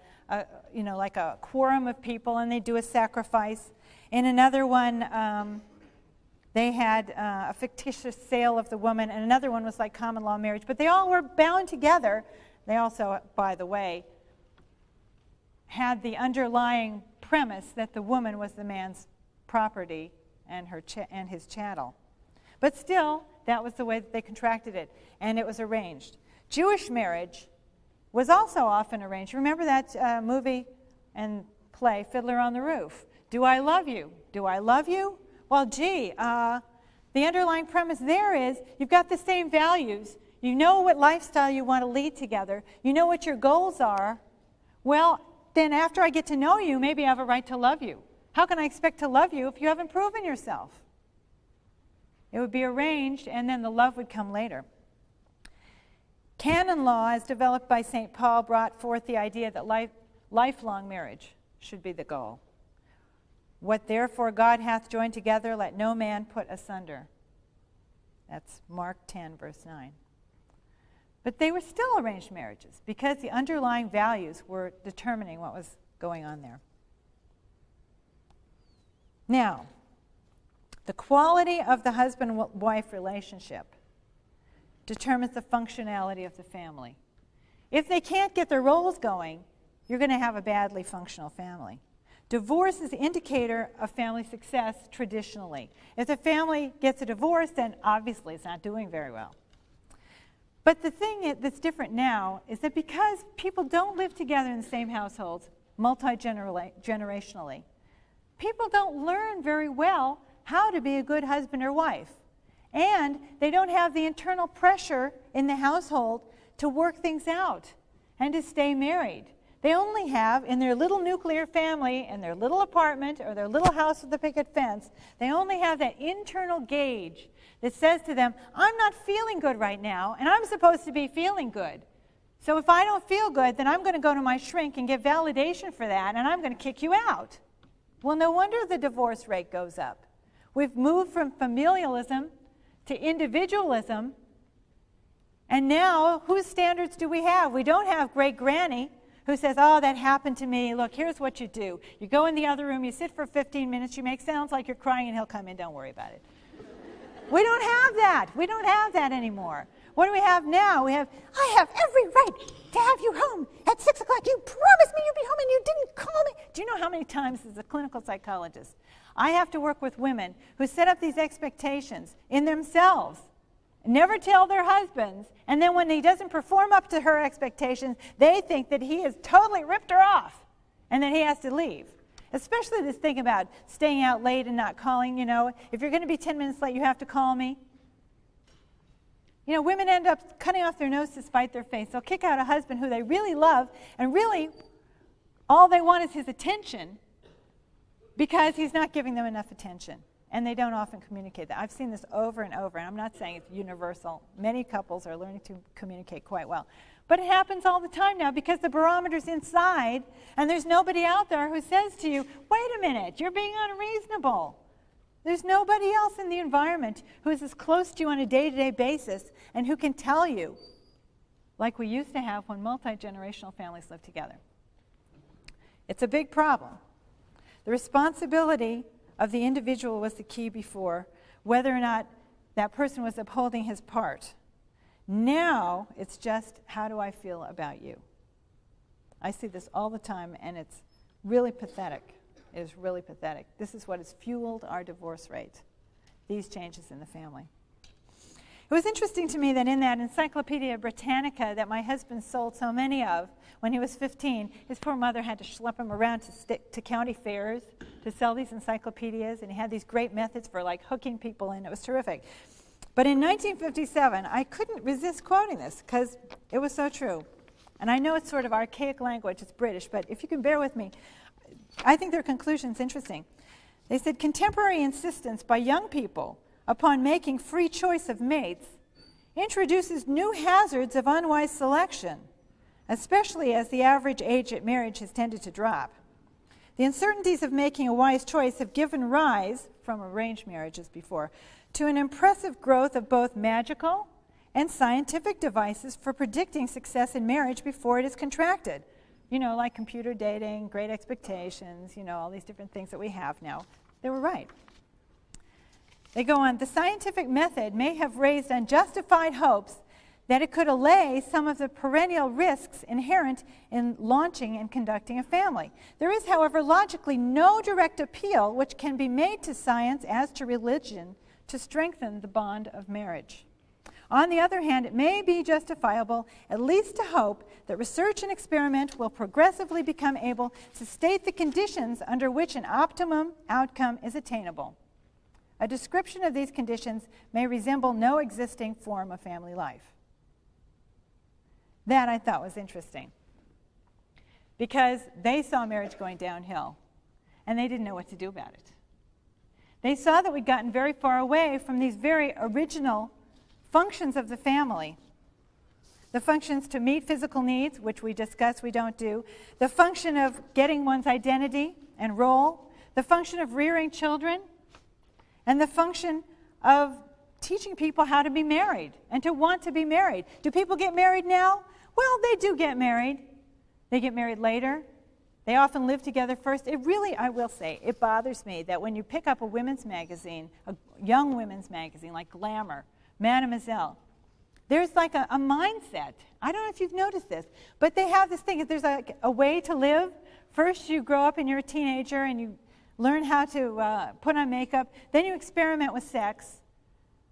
like a quorum of people, and they do a sacrifice. In another one, they had a fictitious sale of the woman, and another one was like common law marriage. But they all were bound together. They also, by the way, had the underlying premise that the woman was the man's property and his chattel. But still, that was the way that they contracted it, and it was arranged. Jewish marriage was also often arranged. Remember that movie and play, Fiddler on the Roof? Do I love you? Do I love you? Well, gee, The underlying premise there is you've got the same values. You know what lifestyle you want to lead together. You know what your goals are. Well, then after I get to know you, maybe I have a right to love you. How can I expect to love you if you haven't proven yourself? It would be arranged, and then the love would come later. Canon law, as developed by St. Paul, brought forth the idea that lifelong marriage should be the goal. What therefore God hath joined together, let no man put asunder. That's Mark 10, verse 9. But they were still arranged marriages because the underlying values were determining what was going on there. Now, the quality of the husband-wife relationship determines the functionality of the family. If they can't get their roles going, you're going to have a badly functional family. Divorce is the indicator of family success traditionally. If the family gets a divorce, then obviously it's not doing very well. But the thing that's different now is that because people don't live together in the same households multi-generationally, people don't learn very well how to be a good husband or wife. And they don't have the internal pressure in the household to work things out and to stay married. They only have, in their little nuclear family, in their little apartment or their little house with a picket fence, they only have that internal gauge that says to them, I'm not feeling good right now, and I'm supposed to be feeling good. So if I don't feel good, then I'm going to go to my shrink and get validation for that, and I'm going to kick you out. Well, no wonder the divorce rate goes up. We've moved from familialism to individualism, and now whose standards do we have? We don't have great granny who says, oh, that happened to me. Look, here's what you do. You go in the other room, you sit for 15 minutes, you make sounds like you're crying, and he'll come in. Don't worry about it. We don't have that. We don't have that anymore. What do we have now? I have every right to have you home at 6 o'clock. You promised me you'd be home and you didn't call me. Do you know how many times as a clinical psychologist I have to work with women who set up these expectations in themselves, never tell their husbands, and then when he doesn't perform up to her expectations, they think that he has totally ripped her off and that he has to leave. Especially this thing about staying out late and not calling, if you're going to be 10 minutes late, you have to call me. Women end up cutting off their nose to spite their face. They'll kick out a husband who they really love, and really all they want is his attention because he's not giving them enough attention. And they don't often communicate that. I've seen this over and over, and I'm not saying it's universal. Many couples are learning to communicate quite well. But it happens all the time now because the barometer's inside, and there's nobody out there who says to you, wait a minute, you're being unreasonable. There's nobody else in the environment who is as close to you on a day-to-day basis and who can tell you, like we used to have when multi-generational families lived together. It's a big problem. The responsibility of the individual was the key before, whether or not that person was upholding his part. Now, it's just, how do I feel about you? I see this all the time, and it's really pathetic. It is really pathetic. This is what has fueled our divorce rate, these changes in the family. It was interesting to me that in that Encyclopedia Britannica that my husband sold so many of when he was 15, his poor mother had to schlep him around to county fairs to sell these encyclopedias, and he had these great methods for hooking people in. It was terrific. But in 1957, I couldn't resist quoting this because it was so true. And I know it's sort of archaic language, it's British, but if you can bear with me, I think their conclusion's interesting. They said, contemporary insistence by young people upon making free choice of mates introduces new hazards of unwise selection, especially as the average age at marriage has tended to drop. The uncertainties of making a wise choice have given rise, from arranged marriages before, to an impressive growth of both magical and scientific devices for predicting success in marriage before it is contracted. Like computer dating, great expectations, all these different things that we have now. They were right. They go on, the scientific method may have raised unjustified hopes that it could allay some of the perennial risks inherent in launching and conducting a family. There is, however, logically no direct appeal which can be made to science as to religion to strengthen the bond of marriage. On the other hand, it may be justifiable at least to hope that research and experiment will progressively become able to state the conditions under which an optimum outcome is attainable. A description of these conditions may resemble no existing form of family life. That I thought was interesting, because they saw marriage going downhill, and they didn't know what to do about it. They saw that we'd gotten very far away from these very original functions of the family. The functions to meet physical needs, which we discussed we don't do. The function of getting one's identity and role. The function of rearing children. And the function of teaching people how to be married and to want to be married. Do people get married now? Well, they do get married. They get married later. They often live together first. It really, I will say, it bothers me that when you pick up a women's magazine, a young women's magazine like Glamour, Mademoiselle, there's like a mindset. I don't know if you've noticed this, but they have this thing. If there's a way to live, first you grow up and you're a teenager and you learn how to put on makeup. Then you experiment with sex.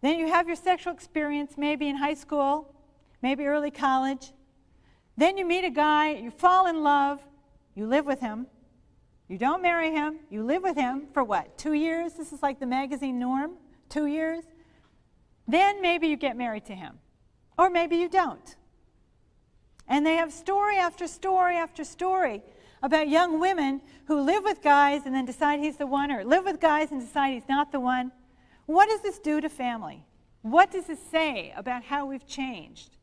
Then you have your sexual experience maybe in high school, maybe early college. Then you meet a guy, you fall in love, you live with him. You don't marry him, you live with him for what, 2 years? This is like the magazine norm, 2 years. Then maybe you get married to him. Or maybe you don't. And they have story after story after story about young women who live with guys and then decide he's the one, or live with guys and decide he's not the one. What does this do to family? What does this say about how we've changed?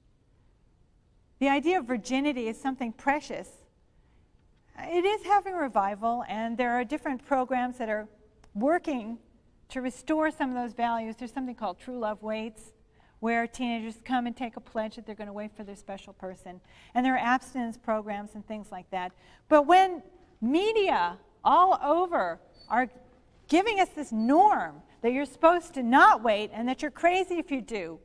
The idea of virginity is something precious. It is having a revival, and there are different programs that are working to restore some of those values. There's something called True Love Waits, where teenagers come and take a pledge that they're going to wait for their special person. And there are abstinence programs and things like that. But when media all over are giving us this norm that you're supposed to not wait and that you're crazy if you do,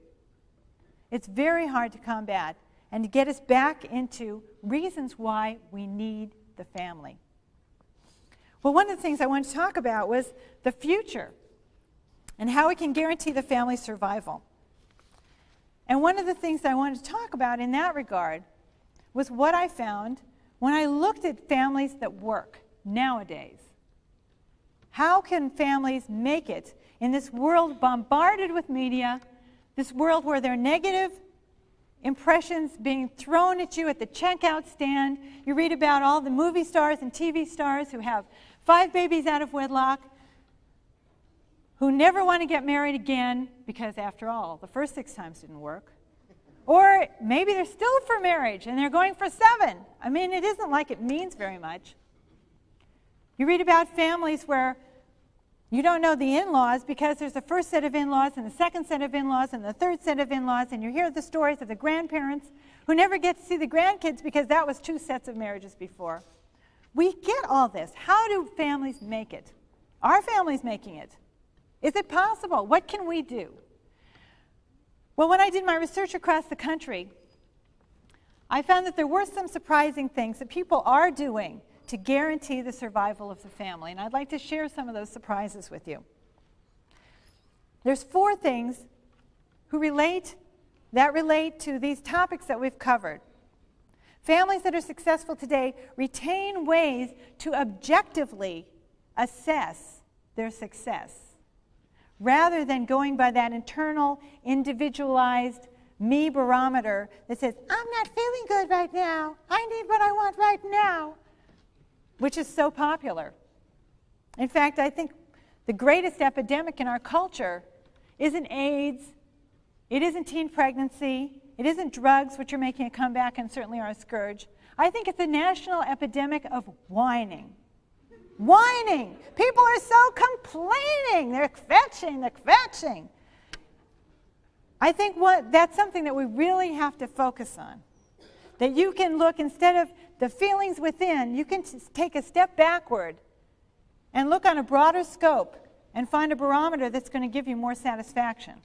it's very hard to combat and to get us back into reasons why we need the family. Well, one of the things I wanted to talk about was the future and how we can guarantee the family's survival. And one of the things I wanted to talk about in that regard was what I found when I looked at families that work nowadays. How can families make it in this world bombarded with media, this world where there are negative impressions being thrown at you at the checkout stand? You read about all the movie stars and TV stars who have 5 babies out of wedlock, who never want to get married again because, after all, the first 6 times didn't work. Or maybe they're still for marriage and they're going for 7. I mean, it isn't like it means very much. You read about families where you don't know the in-laws because there's the first set of in-laws and the second set of in-laws and the third set of in-laws, and you hear the stories of the grandparents who never get to see the grandkids because that was 2 sets of marriages before. We get all this. How do families make it? Are families making it? Is it possible? What can we do? Well, when I did my research across the country, I found that there were some surprising things that people are doing to guarantee the survival of the family, and I'd like to share some of those surprises with you. There's 4 things that relate to these topics that we've covered. Families that are successful today retain ways to objectively assess their success, rather than going by that internal, individualized me barometer that says, I'm not feeling good right now. I need what I want right now, which is so popular. In fact, I think the greatest epidemic in our culture isn't AIDS, it isn't teen pregnancy, it isn't drugs, which are making a comeback and certainly are a scourge. I think it's a national epidemic of whining. Whining. People are so complaining. They're kvetching. I think that's something that we really have to focus on. That you can look, instead of the feelings within, you can take a step backward and look on a broader scope and find a barometer that's going to give you more satisfaction.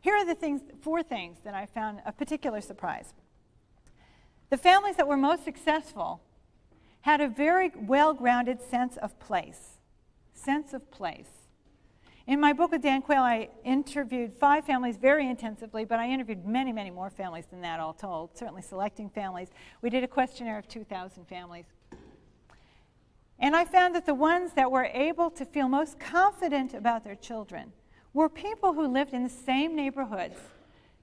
Here are the 4 things that I found a particular surprise. The families that were most successful had a very well-grounded sense of place. Sense of place. In my book with Dan Quayle, I interviewed 5 families very intensively, but I interviewed many, many more families than that all told, certainly selecting families. We did a questionnaire of 2,000 families. And I found that the ones that were able to feel most confident about their children were people who lived in the same neighborhoods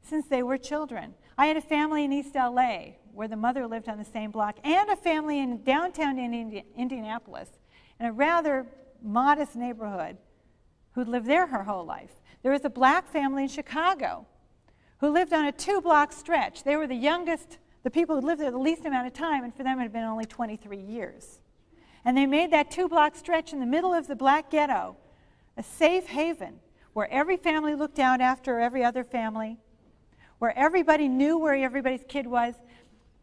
since they were children. I had a family in East LA where the mother lived on the same block, and a family in downtown Indianapolis in a rather modest neighborhood who'd lived there her whole life. There was a black family in Chicago who lived on a 2-block stretch. They were the youngest, the people who lived there the least amount of time, and for them it had been only 23 years. And they made that 2-block stretch in the middle of the black ghetto a safe haven where every family looked out after every other family, where everybody knew where everybody's kid was.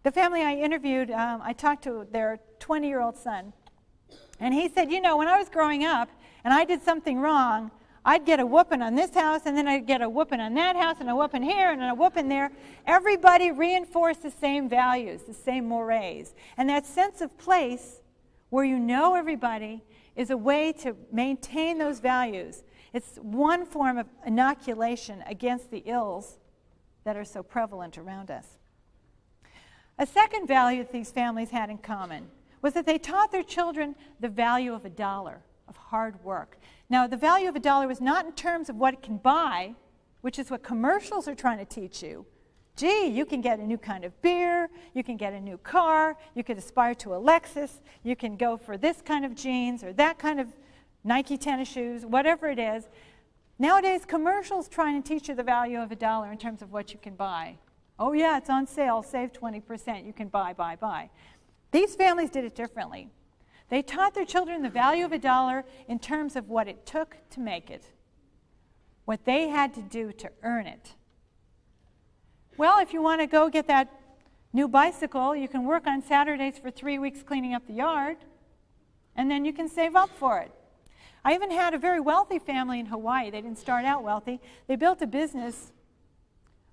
The family I interviewed, I talked to their 20-year-old son, and he said, you know, when I was growing up and I did something wrong, I'd get a whooping on this house, and then I'd get a whooping on that house, and a whooping here, and a whooping there. Everybody reinforced the same values, the same mores. And that sense of place where you know everybody is a way to maintain those values. It's one form of inoculation against the ills that are so prevalent around us. A second value that these families had in common was that they taught their children the value of $1, of hard work. Now, the value of $1 was not in terms of what it can buy, which is what commercials are trying to teach you. Gee, you can get a new kind of beer, you can get a new car, you could aspire to a Lexus, you can go for this kind of jeans or that kind of Nike tennis shoes, whatever it is. Nowadays, commercials trying to teach you the value of $1 in terms of what you can buy. Oh yeah, it's on sale, save 20%, you can buy. These families did it differently. They taught their children the value of $1 in terms of what it took to make it, what they had to do to earn it. Well, if you want to go get that new bicycle, you can work on Saturdays for 3 weeks cleaning up the yard, and then you can save up for it. I even had a very wealthy family in Hawaii. They didn't start out wealthy. They built a business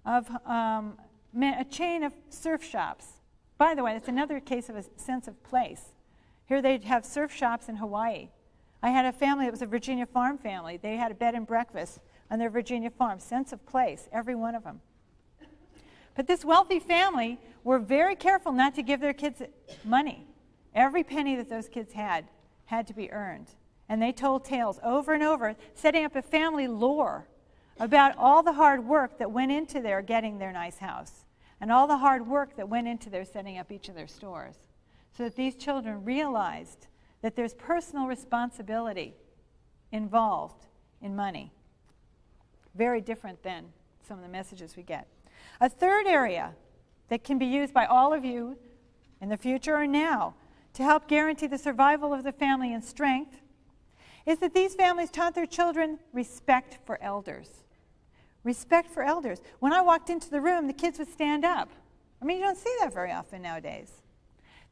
of a chain of surf shops. By the way, that's another case of a sense of place. Here they'd have surf shops in Hawaii. I had a family that was a Virginia farm family. They had a bed and breakfast on their Virginia farm. Sense of place, every one of them. But this wealthy family were very careful not to give their kids money. Every penny that those kids had to be earned. And they told tales over and over, setting up a family lore about all the hard work that went into their getting their nice house and all the hard work that went into their setting up each of their stores, so that these children realized that there's personal responsibility involved in money. Very different than some of the messages we get. A third area that can be used by all of you in the future or now to help guarantee the survival of the family and strength is that these families taught their children respect for elders. Respect for elders. When I walked into the room, the kids would stand up. I mean, you don't see that very often nowadays.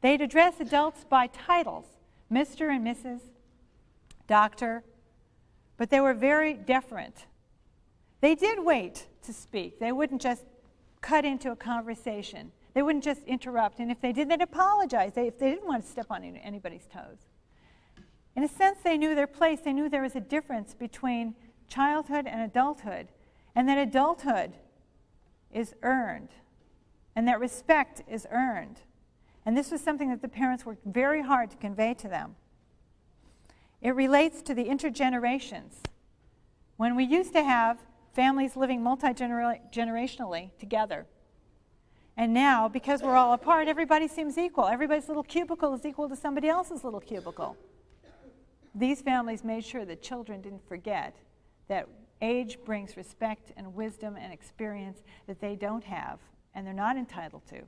They'd address adults by titles, Mr. and Mrs., Doctor, but they were very deferent. They did wait to speak. They wouldn't just cut into a conversation. They wouldn't just interrupt. And if they did, they'd apologize if they didn't want to step on anybody's toes. In a sense, they knew their place. They knew there was a difference between childhood and adulthood, and that adulthood is earned, and that respect is earned. And this was something that the parents worked very hard to convey to them. It relates to the intergenerations. When we used to have families living multi-generationally together, and now, because we're all apart, everybody seems equal. Everybody's little cubicle is equal to somebody else's little cubicle. These families made sure that children didn't forget that age brings respect and wisdom and experience that they don't have, and they're not entitled to.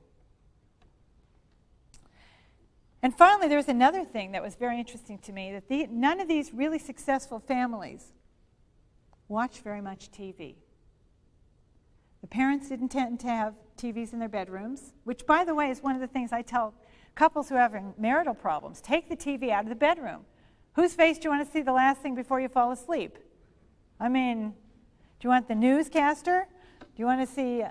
And finally, there was another thing that was very interesting to me, that none of these really successful families watched very much TV. The parents didn't tend to have TVs in their bedrooms, which, by the way, is one of the things I tell couples who are having marital problems. Take the TV out of the bedroom. Whose face do you want to see the last thing before you fall asleep? I mean, do you want the newscaster? Do you want to see,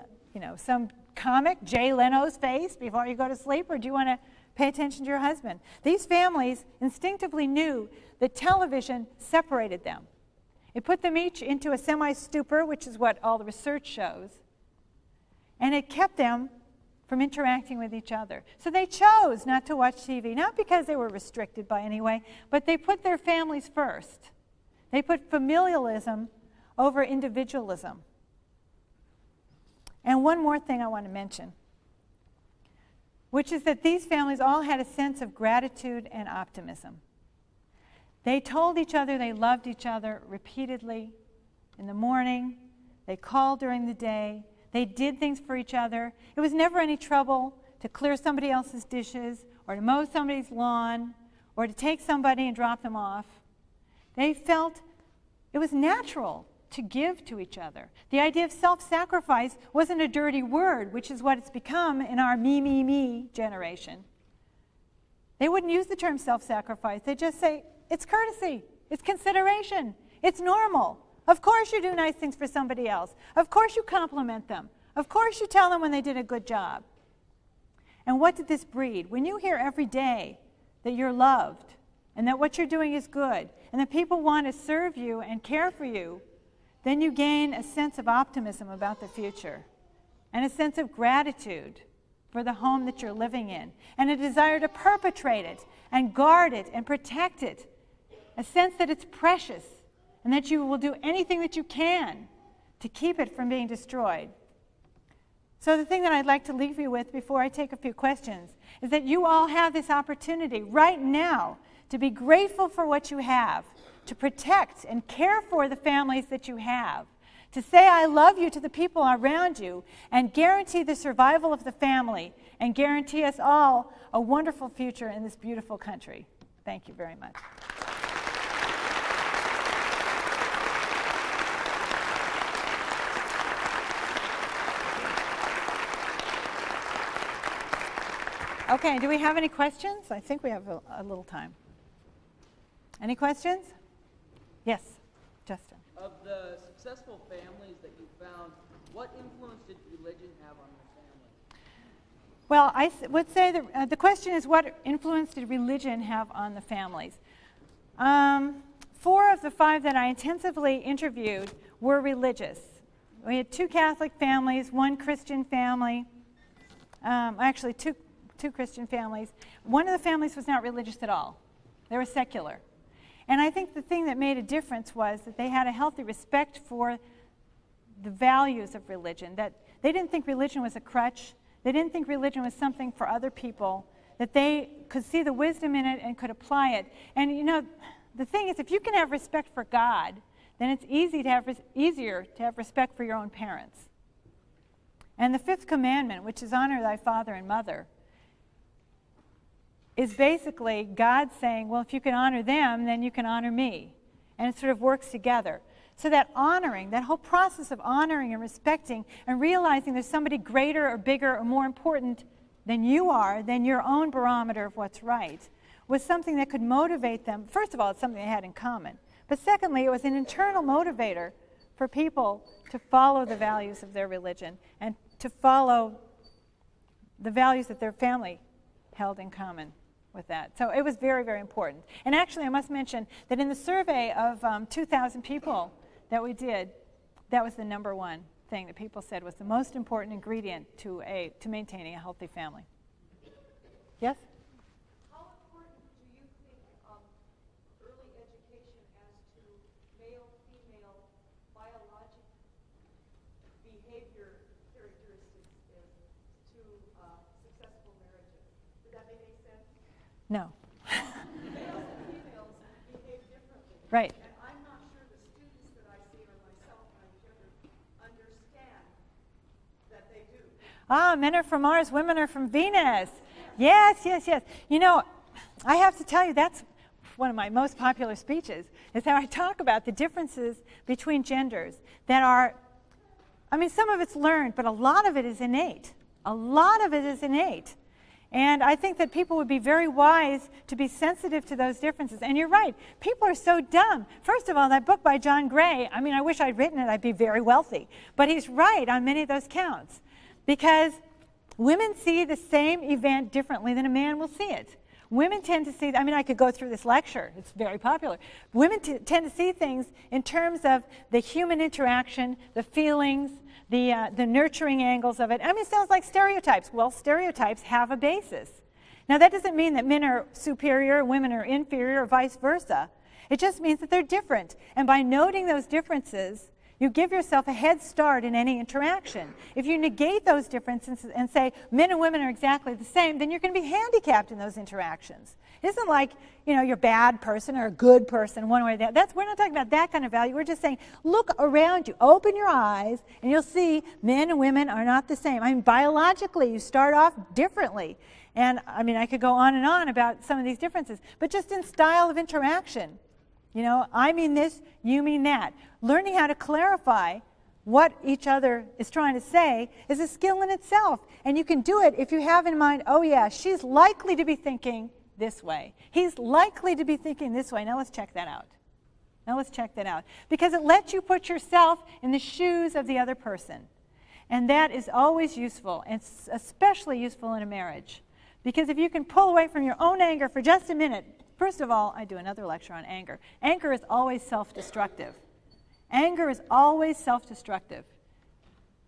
some comic, Jay Leno's face before you go to sleep? Or do you want to pay attention to your husband? These families instinctively knew that television separated them. It put them each into a semi-stupor, which is what all the research shows. And it kept them from interacting with each other. So they chose not to watch TV, not because they were restricted by any way, but they put their families first. They put familialism over individualism. And one more thing I want to mention, which is that these families all had a sense of gratitude and optimism. They told each other they loved each other repeatedly in the morning. They called during the day. They did things for each other. It was never any trouble to clear somebody else's dishes or to mow somebody's lawn or to take somebody and drop them off. They felt it was natural to give to each other. The idea of self-sacrifice wasn't a dirty word, which is what it's become in our me generation. They wouldn't use the term self-sacrifice. They'd just say, it's courtesy, it's consideration, it's normal. Of course you do nice things for somebody else. Of course you compliment them. Of course you tell them when they did a good job. And what did this breed? When you hear every day that you're loved and that what you're doing is good and that people want to serve you and care for you, then you gain a sense of optimism about the future and a sense of gratitude for the home that you're living in and a desire to perpetrate it and guard it and protect it, a sense that it's precious and that you will do anything that you can to keep it from being destroyed. So the thing that I'd like to leave you with before I take a few questions is that you all have this opportunity right now to be grateful for what you have, to protect and care for the families that you have, to say I love you to the people around you, and guarantee the survival of the family, and guarantee us all a wonderful future in this beautiful country. Thank you very much. Okay, do we have any questions? I think we have a little time. Any questions? Yes, Justin. Of the successful families that you found, what influence did religion have on your family? Well, I would say that the question is, what influence did religion have on the families? 4 of the 5 that I intensively interviewed were religious. We had 2 Catholic families, 1 Christian family, actually two Christian families. One of the families was not religious at all. They were secular. And I think the thing that made a difference was that they had a healthy respect for the values of religion, that they didn't think religion was a crutch. They didn't think religion was something for other people, that they could see the wisdom in it and could apply it. And, you know, the thing is, if you can have respect for God, then it's easier to have respect for your own parents. And the 5th commandment, which is honor thy father and mother, is basically God saying, well, if you can honor them, then you can honor me. And it sort of works together. So that honoring, that whole process of honoring and respecting and realizing there's somebody greater or bigger or more important than you are, than your own barometer of what's right, was something that could motivate them. First of all, it's something they had in common. But secondly, it was an internal motivator for people to follow the values of their religion and to follow the values that their family held in common with that. So it was very, very important. And actually, I must mention that in the survey of 2,000 people that we did, that was the number one thing that people said was the most important ingredient to maintaining a healthy family. Yes? How important do you think early education as to male-female biologic behavior characteristics is to successful marriages? Does that make any sense? No. Males and females behave differently. Right. And I'm not sure the students that I see or myself when I'm younger understand that they do. Men are from Mars, women are from Venus. Yes, yes, yes. You know, I have to tell you, that's one of my most popular speeches, is how I talk about the differences between genders that are, I mean, some of it's learned, but a lot of it is innate. A lot of it is innate. And I think that people would be very wise to be sensitive to those differences. And you're right, people are so dumb. First of all, that book by John Gray, I mean, I wish I'd written it, I'd be very wealthy. But he's right on many of those counts. Because women see the same event differently than a man will see it. Women tend to see, I mean, I could go through this lecture, it's very popular. Women tend to see things in terms of the human interaction, the feelings, the nurturing angles of it. I mean, it sounds like stereotypes. Well, stereotypes have a basis. Now, that doesn't mean that men are superior, women are inferior, or vice versa. It just means that they're different. And by noting those differences, you give yourself a head start in any interaction. If you negate those differences and say men and women are exactly the same, then you're going to be handicapped in those interactions. It isn't like, you're a bad person or a good person, one way or the other. We're not talking about that kind of value. We're just saying, look around you, open your eyes, and you'll see men and women are not the same. I mean, biologically, you start off differently. And, I could go on and on about some of these differences, but just in style of interaction. I mean this, you mean that. Learning how to clarify what each other is trying to say is a skill in itself. And you can do it if you have in mind, oh yeah, she's likely to be thinking this way. He's likely to be thinking this way. Now let's check that out. Because it lets you put yourself in the shoes of the other person. And that is always useful, and it's especially useful in a marriage. Because if you can pull away from your own anger for just a minute, first of all, I do another lecture on anger. Anger is always self-destructive.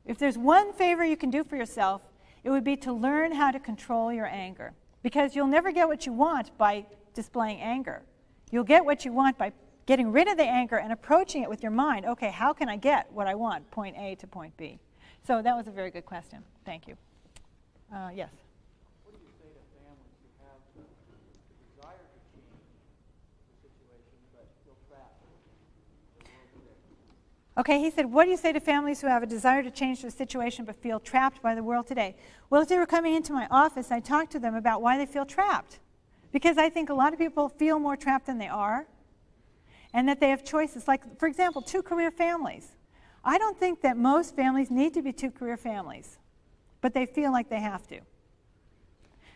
If there's one favor you can do for yourself, it would be to learn how to control your anger. Because you'll never get what you want by displaying anger. You'll get what you want by getting rid of the anger and approaching it with your mind. Okay, how can I get what I want, point A to point B? So that was a very good question. Thank you. Yes? What do you say to families who have the desire to change the situation but feel trapped in the world today? Okay, he said, what do you say to families who have a desire to change the situation but feel trapped by the world today? Well, if they were coming into my office, I talked to them about why they feel trapped. Because I think a lot of people feel more trapped than they are, and that they have choices. Like, for example, 2-career families. I don't think that most families need to be 2-career families, but they feel like they have to.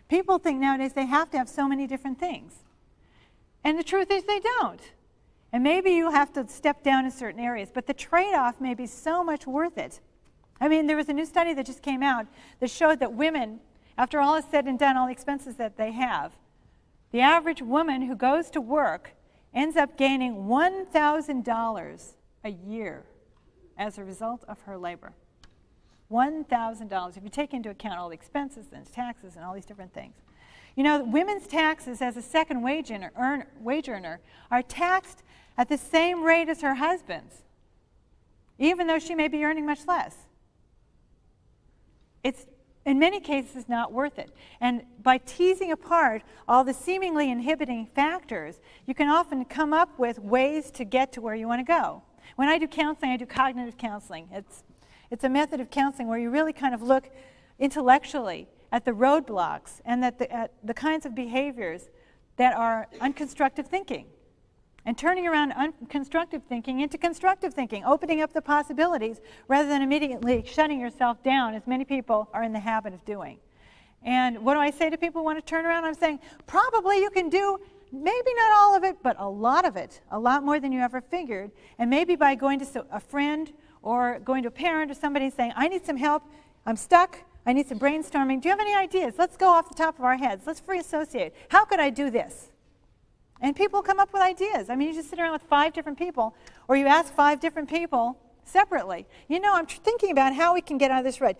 People think nowadays they have to have so many different things. And the truth is they don't. And maybe you have to step down in certain areas, but the trade-off may be so much worth it. There was a new study that just came out that showed that women, after all is said and done, all the expenses that they have, the average woman who goes to work ends up gaining $1,000 a year as a result of her labor. $1,000, if you take into account all the expenses and taxes and all these different things. Women's taxes as a second wage earner are taxed at the same rate as her husband's, even though she may be earning much less. It's, in many cases, not worth it. And by teasing apart all the seemingly inhibiting factors, you can often come up with ways to get to where you want to go. When I do counseling, I do cognitive counseling. It's a method of counseling where you really kind of look intellectually at the roadblocks and at the kinds of behaviors that are unconstructive thinking. And turning around unconstructive thinking into constructive thinking, opening up the possibilities rather than immediately shutting yourself down, as many people are in the habit of doing. And what do I say to people who want to turn around? I'm saying, probably you can do maybe not all of it, but a lot of it, a lot more than you ever figured. And maybe by going to a friend or going to a parent or somebody saying, I need some help, I'm stuck, I need some brainstorming. Do you have any ideas? Let's go off the top of our heads. Let's free associate. How could I do this? And people come up with ideas. You just sit around with 5 different people, or you ask 5 different people separately. I'm thinking about how we can get out of this rut.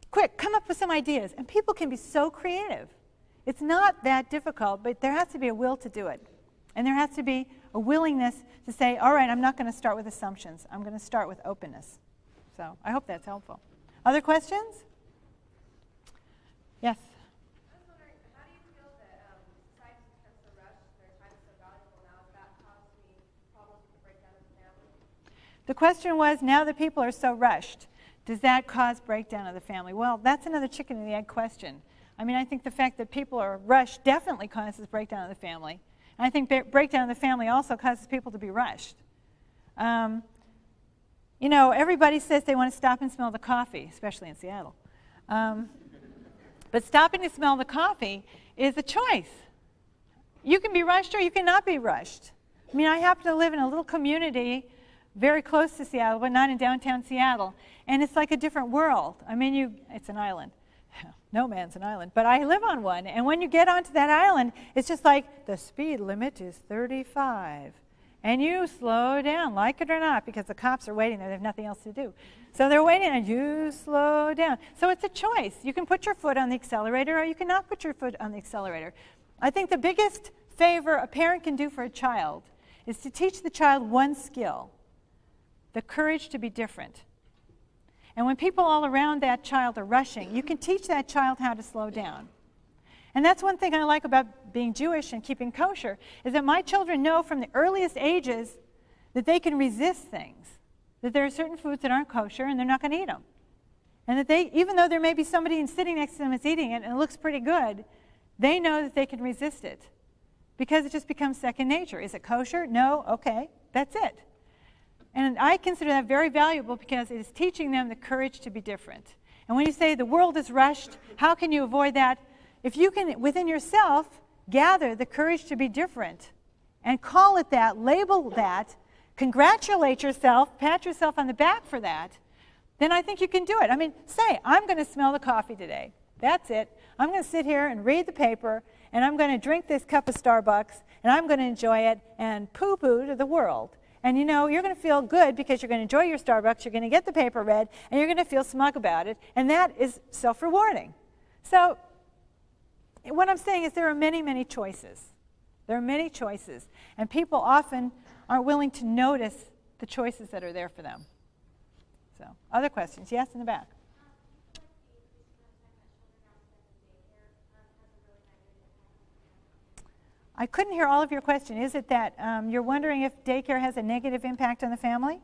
Quick, come up with some ideas. And people can be so creative. It's not that difficult, but there has to be a will to do it. And there has to be a willingness to say, all right, I'm not going to start with assumptions. I'm going to start with openness. So I hope that's helpful. Other questions? Yes? I was wondering, how do you feel that society has so rushed, their time is so valuable now? Has that caused any problems with the breakdown of the family? The question was, now that people are so rushed, does that cause breakdown of the family? Well, that's another chicken and the egg question. I think the fact that people are rushed definitely causes breakdown of the family. And I think breakdown of the family also causes people to be rushed. Everybody says they want to stop and smell the coffee, especially in Seattle. But stopping to smell the coffee is a choice. You can be rushed or you cannot be rushed. I happen to live in a little community very close to Seattle, but not in downtown Seattle. And it's like a different world. It's an island. No man's an island, but I live on one. And when you get onto that island, it's just like the speed limit is 35. And you slow down, like it or not, because the cops are waiting there. They have nothing else to do. So they're waiting, and you slow down. So it's a choice. You can put your foot on the accelerator, or you cannot put your foot on the accelerator. I think the biggest favor a parent can do for a child is to teach the child one skill, the courage to be different. And when people all around that child are rushing, you can teach that child how to slow down. And that's one thing I like about being Jewish and keeping kosher, is that my children know from the earliest ages that they can resist things, that there are certain foods that aren't kosher and they're not going to eat them. And that they, even though there may be somebody sitting next to them that's eating it and it looks pretty good, they know that they can resist it because it just becomes second nature. Is it kosher? No? Okay, that's it. And I consider that very valuable because it is teaching them the courage to be different. And when you say the world is rushed, how can you avoid that? If you can, within yourself, gather the courage to be different and call it that, label that, congratulate yourself, pat yourself on the back for that, then I think you can do it. I mean, say, I'm going to smell the coffee today. That's it. I'm going to sit here and read the paper, and I'm going to drink this cup of Starbucks, and I'm going to enjoy it and poo-poo to the world. And you know, you're going to feel good because you're going to enjoy your Starbucks, you're going to get the paper read, and you're going to feel smug about it, and that is self-rewarding. So what I'm saying is there are many, many choices. There are many choices, and people often aren't willing to notice the choices that are there for them. So, other questions? Yes, in the back. I couldn't hear all of your question. Is it that you're wondering if daycare has a negative impact on the family?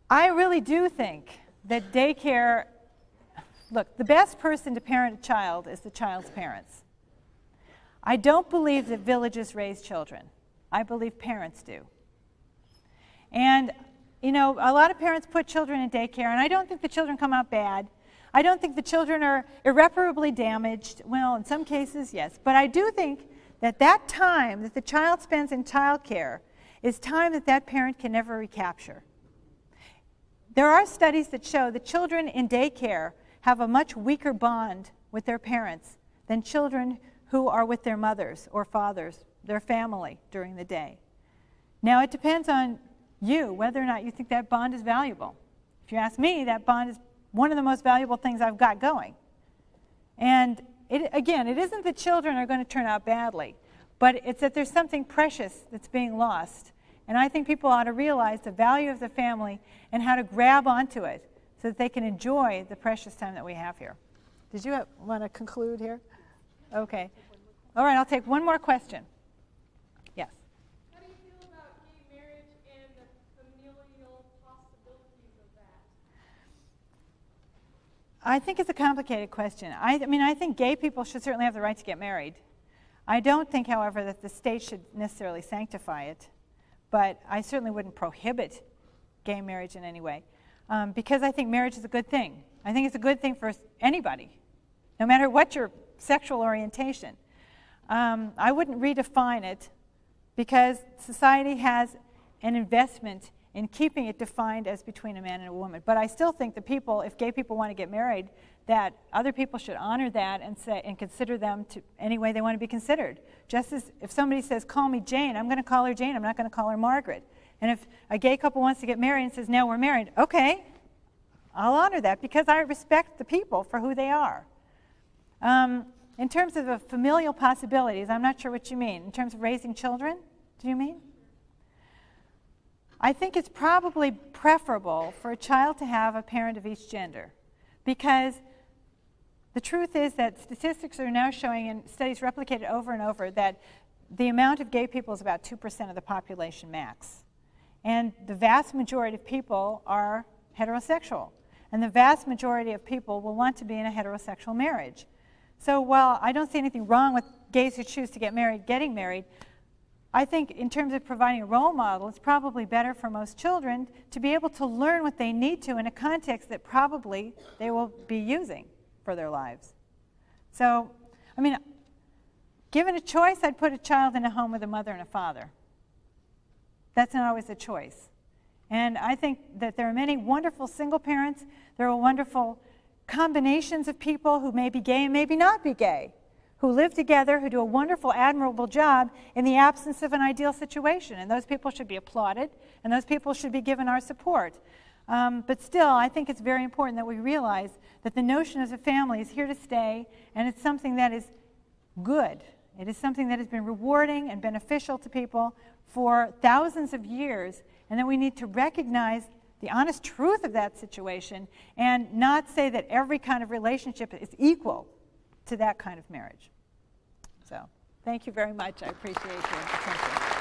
I really do think that daycare, look, the best person to parent a child is the child's parents. I don't believe that villages raise children. I believe parents do. And, you know, a lot of parents put children in daycare, and I don't think the children come out bad. I don't think the children are irreparably damaged. Well, in some cases, yes. But I do think that that time that the child spends in childcare is time that that parent can never recapture. There are studies that show that children in daycare have a much weaker bond with their parents than children who are with their mothers or fathers, their family, during the day. Now, it depends on you whether or not you think that bond is valuable. If you ask me, that bond is one of the most valuable things I've got going. And again, it isn't that children are going to turn out badly, but it's that there's something precious that's being lost. And I think people ought to realize the value of the family and how to grab onto it so that they can enjoy the precious time that we have here. Did you want to conclude here? Okay. All right, I'll take one more question. Yes. How do you feel about gay marriage and the familial possibilities of that? I think it's a complicated question. I mean, I think gay people should certainly have the right to get married. I don't think, however, that the state should necessarily sanctify it, but I certainly wouldn't prohibit gay marriage in any way, because I think marriage is a good thing. I think it's a good thing for anybody, no matter what your sexual orientation. I wouldn't redefine it because society has an investment in keeping it defined as between a man and a woman. But I still think that people, if gay people want to get married, that other people should honor that and say and consider them to any way they want to be considered. Just as if somebody says, call me Jane, I'm going to call her Jane, I'm not going to call her Margaret. And if a gay couple wants to get married and says, no, we're married, okay, I'll honor that because I respect the people for who they are. In terms of the familial possibilities, I'm not sure what you mean. In terms of raising children, do you mean? I think it's probably preferable for a child to have a parent of each gender because the truth is that statistics are now showing, and studies replicated over and over, that the amount of gay people is about 2% of the population max. And the vast majority of people are heterosexual. And the vast majority of people will want to be in a heterosexual marriage. So while I don't see anything wrong with gays who choose to get married getting married, I think in terms of providing a role model, it's probably better for most children to be able to learn what they need to in a context that probably they will be using for their lives. So, I mean, given a choice, I'd put a child in a home with a mother and a father. That's not always a choice. And I think that there are many wonderful single parents. There are wonderful combinations of people who may be gay and maybe not be gay, who live together, who do a wonderful, admirable job in the absence of an ideal situation. And those people should be applauded, and those people should be given our support. But still, I think it's very important that we realize that the notion of a family is here to stay, and it's something that is good. It is something that has been rewarding and beneficial to people for thousands of years, and that we need to recognize the honest truth of that situation and not say that every kind of relationship is equal to that kind of marriage. So, thank you very much. I appreciate your attention.